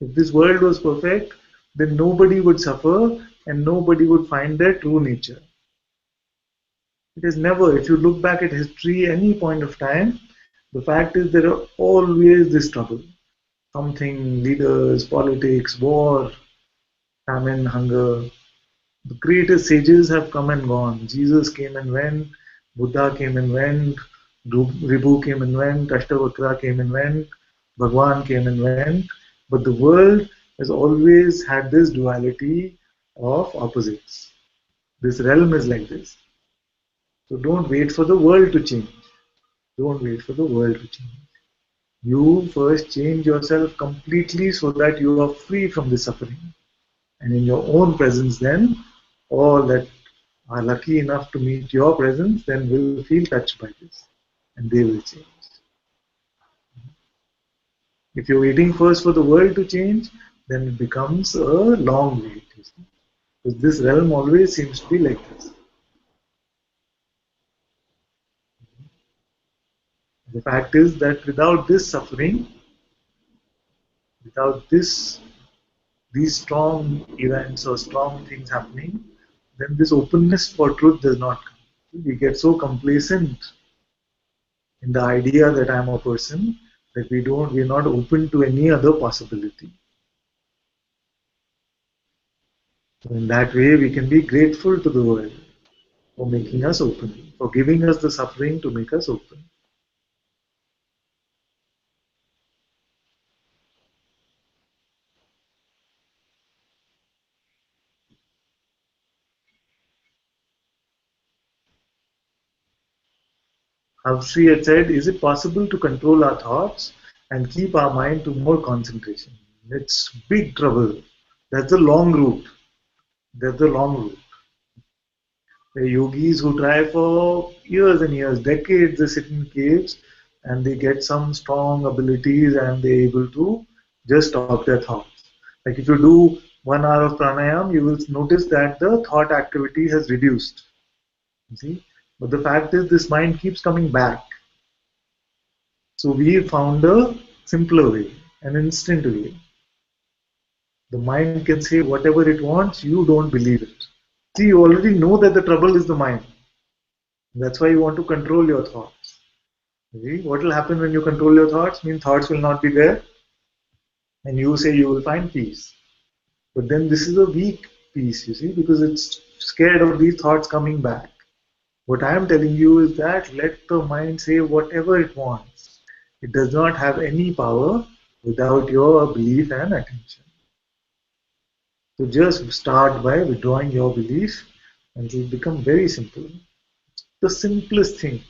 If this world was perfect, then nobody would suffer and nobody would find their true nature. It is never, if you look back at history, any point of time, the fact is there are always this trouble. Something, leaders, politics, war, famine, hunger. The greatest sages have come and gone. Jesus came and went, Buddha came and went, Ribhu came and went, Ashtavakra came and went, Bhagwan came and went. But the world has always had this duality of opposites. This realm is like this. So don't wait for the world to change. Don't wait for the world to change. You first change yourself completely so that you are free from the suffering. And in your own presence, then, all that are lucky enough to meet your presence, then will feel touched by this. And they will change. If you're waiting first for the world to change, then it becomes a long wait. You see? Because this realm always seems to be like this. The fact is that without this suffering, without these strong events or strong things happening, then this openness for truth does not come. We get so complacent in the idea that I'm a person that we're not open to any other possibility. So in that way, we can be grateful to the world for making us open, for giving us the suffering to make us open. Havshri had said, is it possible to control our thoughts and keep our mind to more concentration? It's big trouble. That's the long route. That's the long route. The yogis who try for years and years, decades, they sit in caves and they get some strong abilities and they're able to just stop their thoughts. Like if you do 1 hour of pranayam, you will notice that the thought activity has reduced. You see? But the fact is, this mind keeps coming back. So we found a simpler way, an instant way. The mind can say whatever it wants, you don't believe it. See, you already know that the trouble is the mind. That's why you want to control your thoughts. See, what will happen when you control your thoughts? Means thoughts will not be there, and you say you will find peace. But then this is a weak peace, you see, because it's scared of these thoughts coming back. What I am telling you is that let the mind say whatever it wants. It does not have any power without your belief and attention. So just start by withdrawing your belief and it will become very simple. The simplest thing.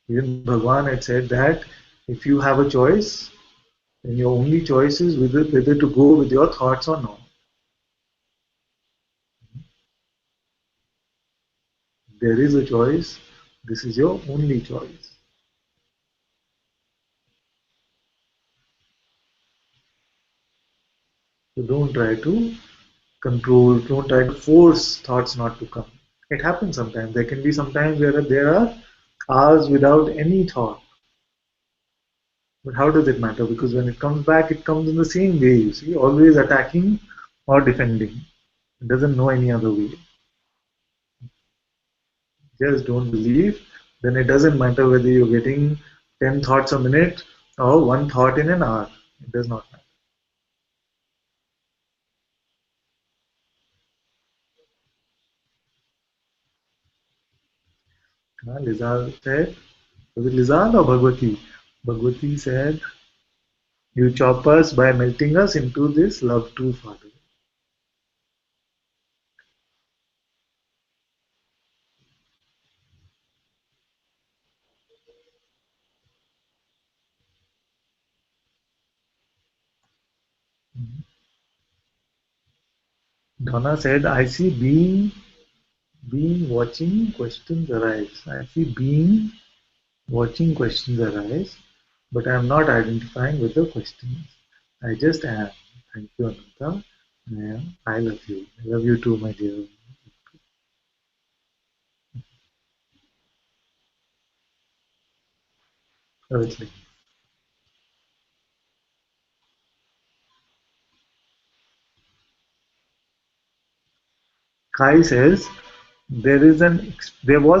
Even Bhagwan had said that if you have a choice, then your only choice is whether to go with your thoughts or not. There is a choice. This is your only choice. So don't try to control, don't try to force thoughts not to come. It happens sometimes. There can be sometimes where there are hours without any thought. But how does it matter? Because when it comes back, it comes in the same way, you see, always attacking or defending. It doesn't know any other way. Just don't believe. Then it doesn't matter whether you're getting 10 thoughts a minute or 1 thought in an hour. It does not matter. Lizard said, was it Lizard or Bhagwati? Bhagwati said, you chop us by melting us into this love too, Father. Donna said, I see being watching questions arise. I see being watching questions arise, but I am not identifying with the questions. I just am. Thank you, Ananta. I love you. I love you too, my dear. Earthling. Kai says, there was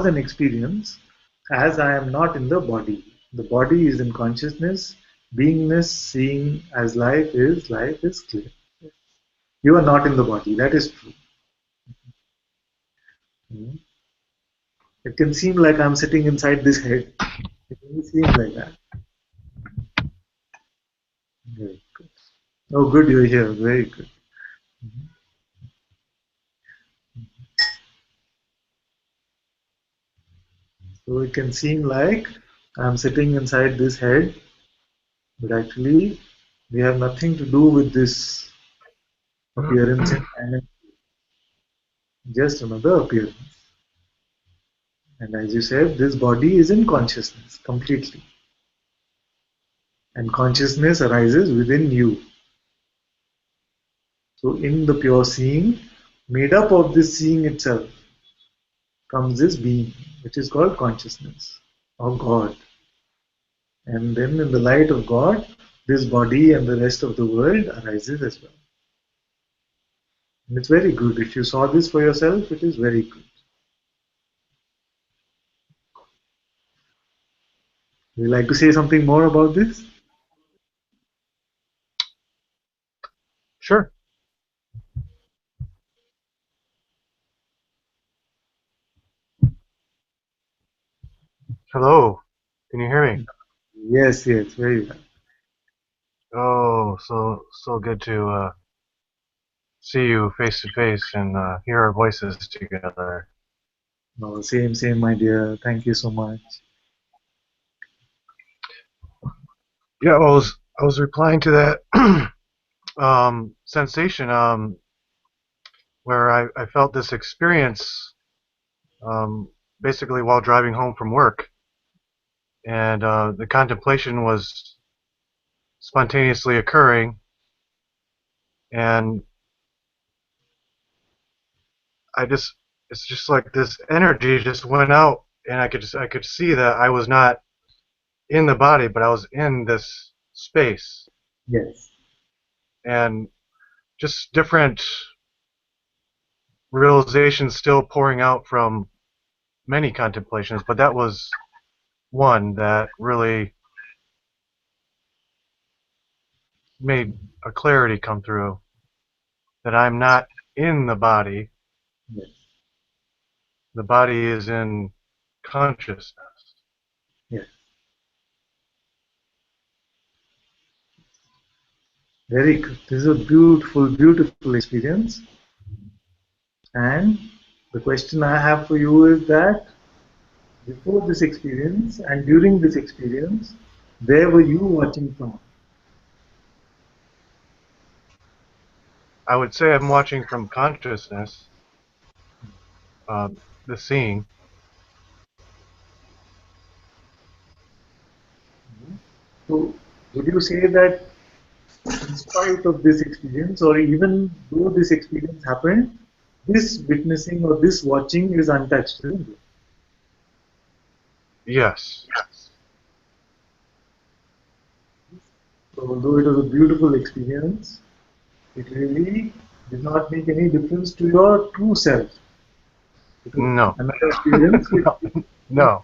an experience as I am not in the body. The body is in consciousness, beingness, seeing as life is clear. You are not in the body, that is true. It can seem like I'm sitting inside this head. It can seem like that. Very good. Oh, good, you're here. Very good. So it can seem like I'm sitting inside this head, but actually we have nothing to do with this appearance and just another appearance. And as you said, this body is in consciousness completely. And consciousness arises within you. So in the pure seeing, made up of this seeing itself, comes this being, which is called consciousness or God. And then in the light of God, this body and the rest of the world arises as well. And it's very good. If you saw this for yourself, it is very good. Would you like to say something more about this? Sure. Hello. Can you hear me? Yes, yes, very well. Oh, so good to see you face to face and hear our voices together. No, same, my dear. Thank you so much. Yeah, I was replying to that sensation where I felt this experience basically while driving home from work, and the contemplation was spontaneously occurring, and it's just like this energy just went out, and I could see that I was not in the body, but I was in this space, Yes, and just different realizations still pouring out from many contemplations, but that was one that really made a clarity come through that I'm not in the body. yes, The body is in consciousness. yes. Very good. This is a beautiful, beautiful experience. And the question I have for you is that before this experience and during this experience, where were you watching from? I would say I'm watching from consciousness, the seeing. So, would you say that in spite of this experience, or even though this experience happened, this witnessing or this watching is untouched, isn't it? Yes. So, although it was a beautiful experience, it really did not make any difference to your true self. Because No. another experience, No.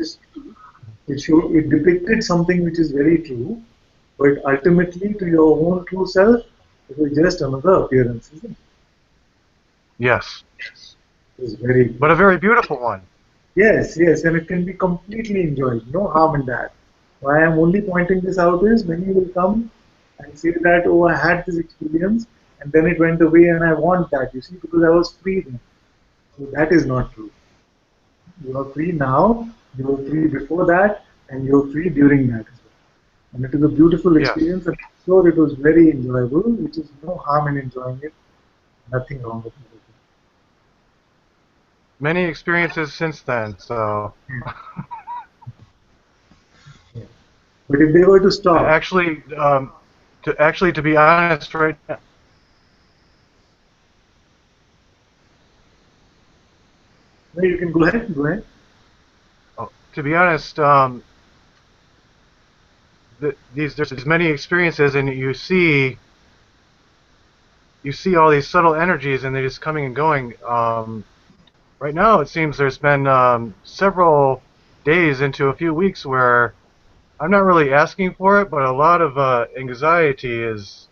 it depicted something which is very true, but ultimately to your own true self, it was just another appearance, isn't it? Yes. It was very But a very beautiful one. Yes, yes, and it can be completely enjoyed. No harm in that. Why I'm only pointing this out is when you will come and say that, oh, I had this experience and then it went away and I want that, you see, because I was free then. So that is not true. You are free now, you were free before that, and you were free during that as well. And it is a beautiful Yes. experience, and I'm sure it was very enjoyable, which is no harm in enjoying it, nothing wrong with it. Many experiences since then, so Yeah. But if they were to stop, actually, to be honest, right now, no, you can go ahead, go ahead. to be honest, there's many experiences, and you see all these subtle energies, and they're just coming and going. Right now, it seems there's been several days into a few weeks where I'm not really asking for it, but a lot of anxiety is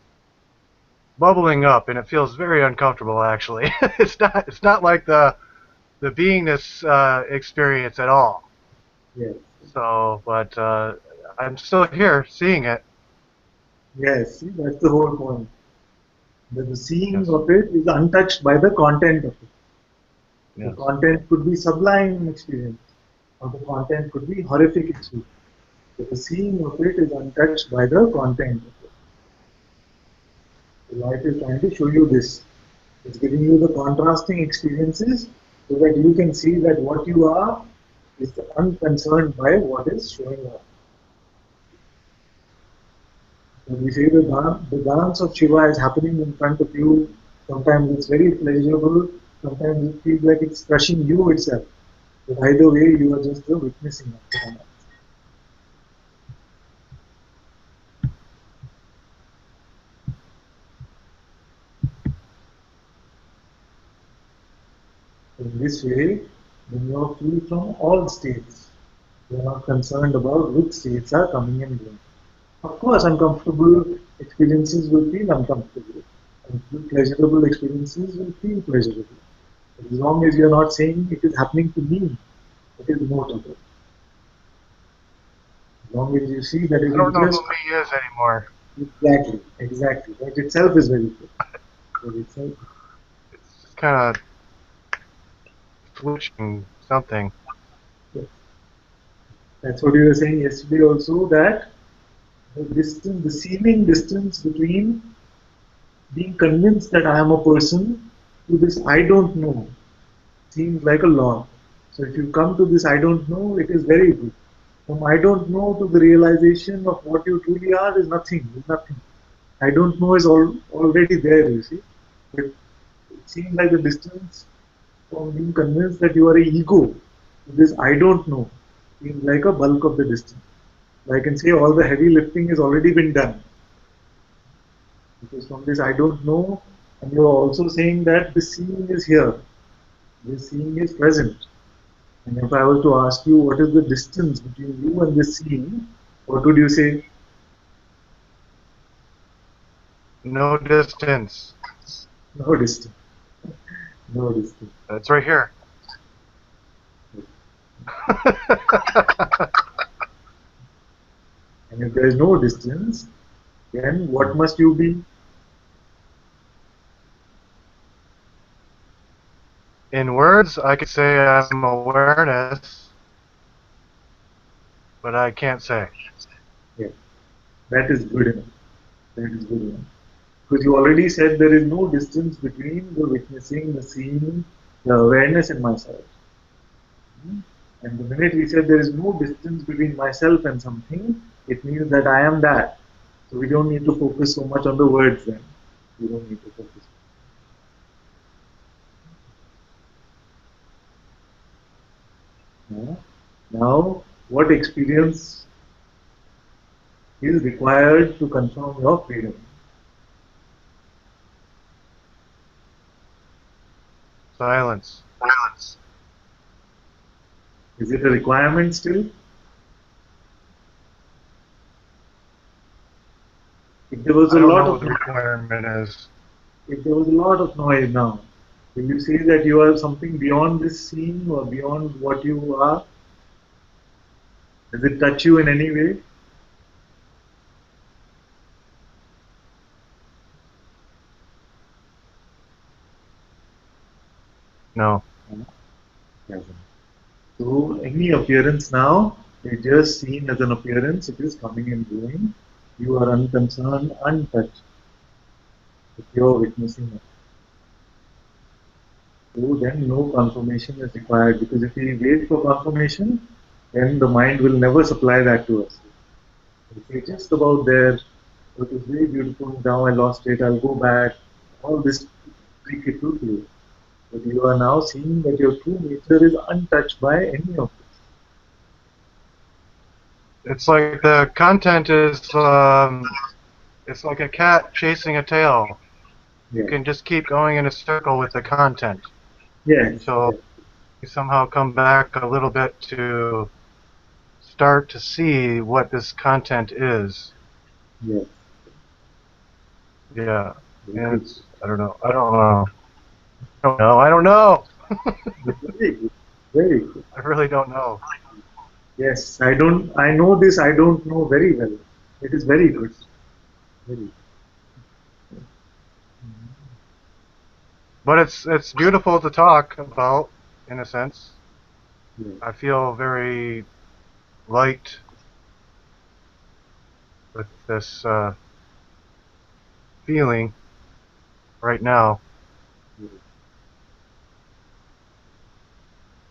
bubbling up, and it feels very uncomfortable. Actually, it's not like the beingness experience at all. Yes, So, but I'm still here seeing it. yes, see, that's the whole point. That the seeing Yes, of it is untouched by the content of it. The yes. content could be sublime experience, or the content could be horrific experience. But the seeing of it is untouched by the content of it. The life is trying to show you this. It's giving you the contrasting experiences so that you can see that what you are is unconcerned by what is showing up. When we say the dance of Shiva is happening in front of you, sometimes it's very pleasurable, sometimes it feels like it's crushing you itself. But either way, you are just the witnessing of the dance. In this way, when you are free from all states, you are not concerned about which states are coming and going. Of course, uncomfortable experiences will feel uncomfortable, and pleasurable experiences will feel pleasurable. As long as you're not saying it is happening to me, it is notable. As long as you see that it I is don't know just who me is anymore. exactly, exactly. That itself is very good. That itself, It's just kind of switching something. yes. That's what you were saying yesterday also, that the distance, the seeming distance between being convinced that I am a person to this I don't know seems like a lot. So if you come to this I don't know, it is very good. From I don't know to the realization of what you truly are is nothing. Is nothing. I don't know is already there, you see. But it seems like the distance from being convinced that you are a ego to this I don't know seems like a bulk of the distance. So I can say all the heavy lifting has already been done. Because from this I don't know, and you are also saying that the seeing is here, the seeing is present. And if I were to ask you what is the distance between you and the seeing, what would you say? No distance. No distance. No distance. It's right here. And if there is no distance, then what must you be? In words, I could say I'm awareness, but I can't say. Yes, that is good enough. That is good enough. Because you already said there is no distance between the witnessing, the seeing, the awareness, and myself. And the minute we said there is no distance between myself and something, it means that I am that. So we don't need to focus so much on the words then. We don't need to focus. Yeah. Now, what experience is required to confirm your freedom? Silence. Is it a requirement still? If there was I a don't lot know of what the requirement is. if there was a lot of noise now, Will you say that you are something beyond this scene or beyond what you are? Does it touch you in any way? No. Doesn't. So any appearance now is just seen as an appearance. It is coming and going. You are unconcerned, untouched. If you are witnessing it. So then no confirmation is required, because if we wait for confirmation, then the mind will never supply that to us. If it's just about there, "Oh, it was very beautiful, now I lost it, I'll go back," all this trick it will play. But you are now seeing that your true nature is untouched by any of this. It's like the content is, it's like a cat chasing a tail. You Yes, can just keep going in a circle with the content yes, until yes, you somehow come back a little bit to start to see what this content is. yes. Yeah. Very And good. it's, I don't know. I don't know. I don't know. I don't know. Very good. Very good. I really don't know. Yes, I don't. I know this. I don't know very well. It is very good. Very. But it's beautiful to talk about, in a sense. Yes. I feel very light with this feeling right now. Very,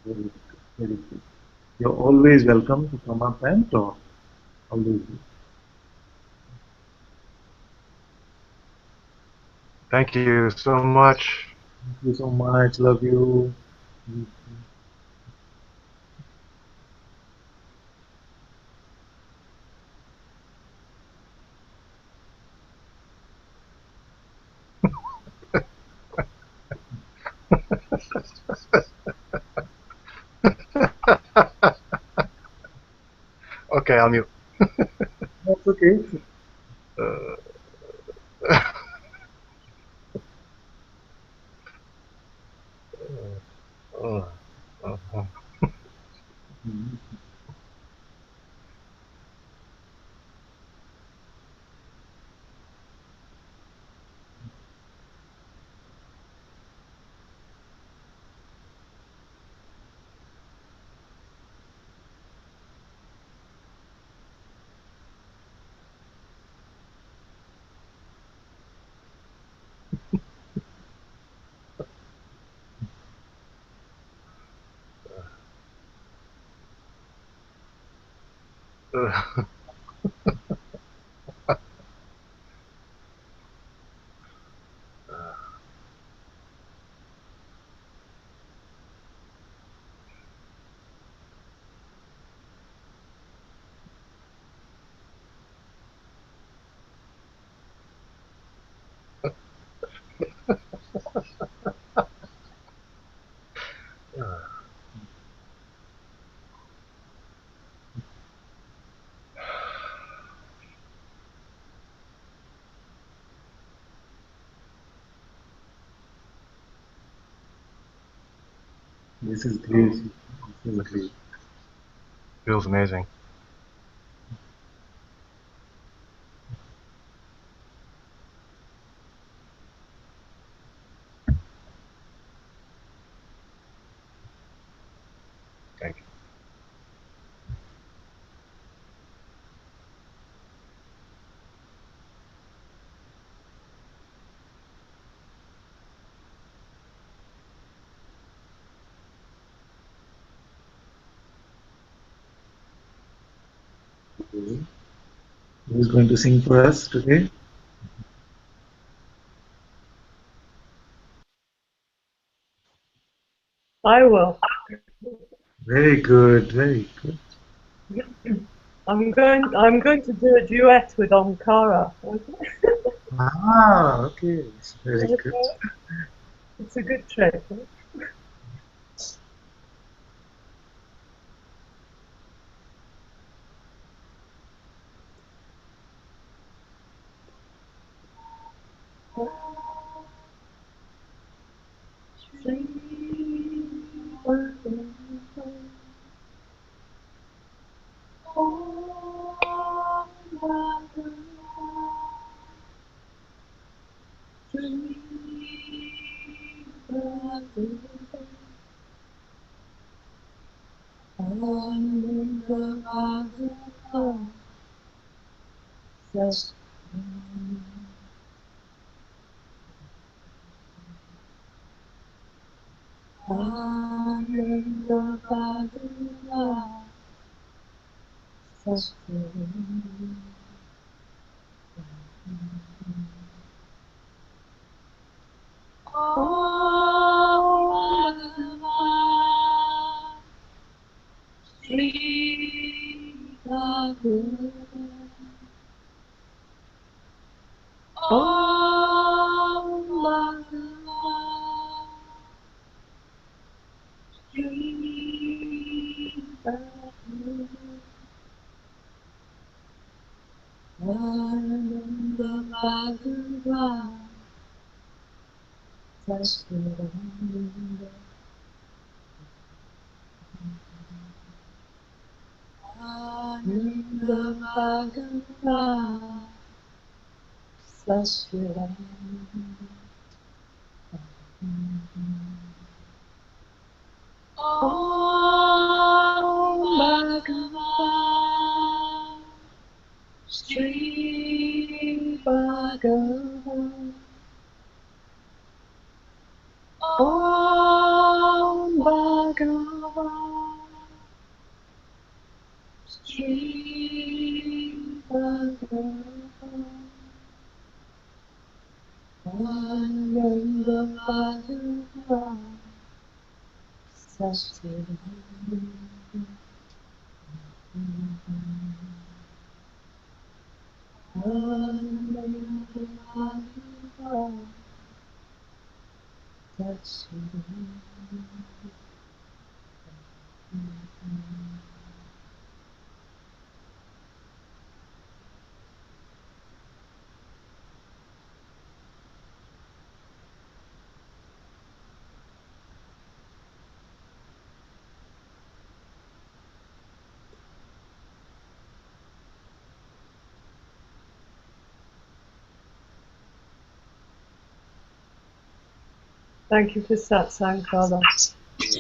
very good. Very good. You're always welcome to come up and talk. Always. Thank you so much. Thank you so much. Love you. Okay, I'll mute. That's okay. Uh, uh, uh, Mhm. uh, This is great. oh, This is this great. is feels amazing. Thank you. Okay. Who is going to sing for us today? I will. Very good. Very good. I'm going to do a duet with Omkara. Ah, okay. Very good. It's a good trick. Thank you for Satsang, Father.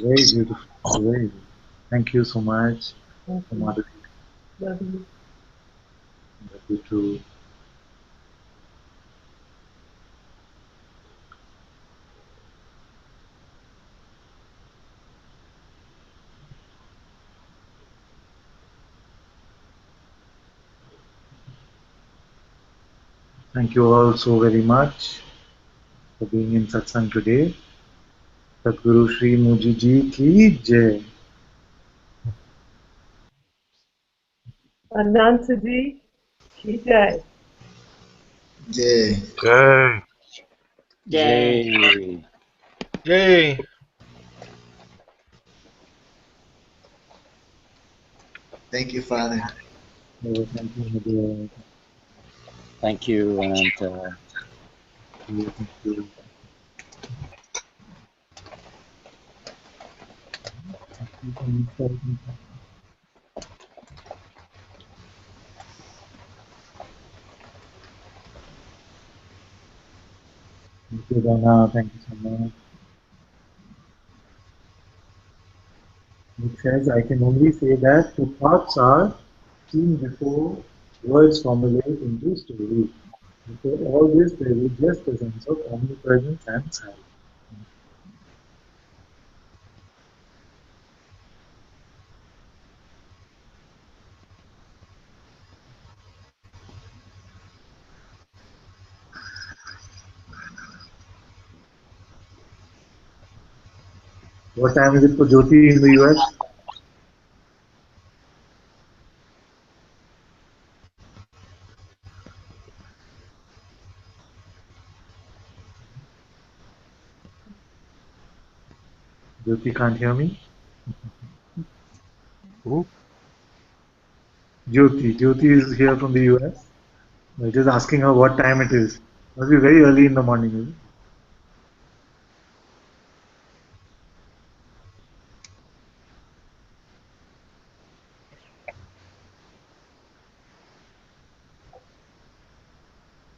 Very beautiful. Very beautiful. Thank you so much, Thank you. Madhuri. Love you. Love you too. Thank you all so very much for being in Satsang today. Sadhguru Sri Muji Ji ki Jai. Ananta ji, ki jai. Jai. Jay. Jai. Yay! Thank you, Father. Thank you, Madhuri. Thank you, Ananta. Thank you. Thank you, Dana. Thank you so much. It says, I can only say that the thoughts are seen before words formulate into stories. Before all this, there is just a sense of omnipresence and silence. What time is it for Jyoti in the US? Jyoti can't hear me. Who? Jyoti is here from the US. I'm just asking her what time it is. Must be very early in the morning, is it?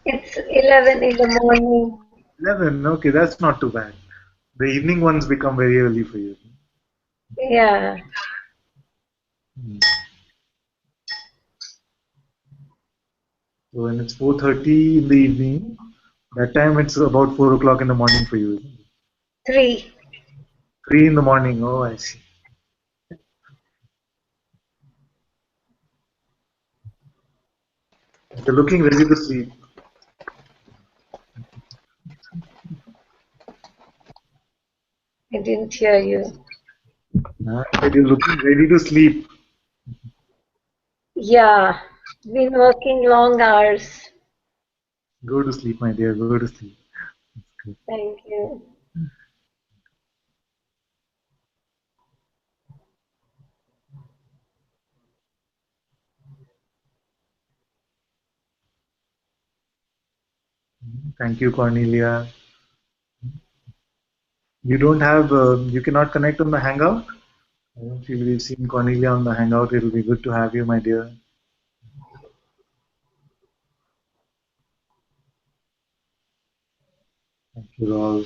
It's 11 in the morning. 11. Okay, that's not too bad. The evening ones become very early for you. Yeah. So when it's 4:30 in the evening, that time it's about 4 o'clock in the morning for you. 3. 3 in the morning. Oh, I see. You're looking ready to sleep. I didn't hear you. But you're looking ready to sleep. Yeah. Been working long hours. Go to sleep, my dear. Go to sleep. Good. Thank you. Thank you, Cornelia. You don't have, you cannot connect on the Hangout? I don't feel we've seen Cornelia on the Hangout. It'll be good to have you, my dear. Thank you all.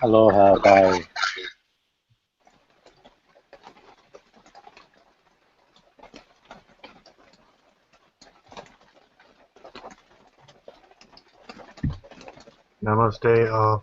Aloha, bye. Namaste.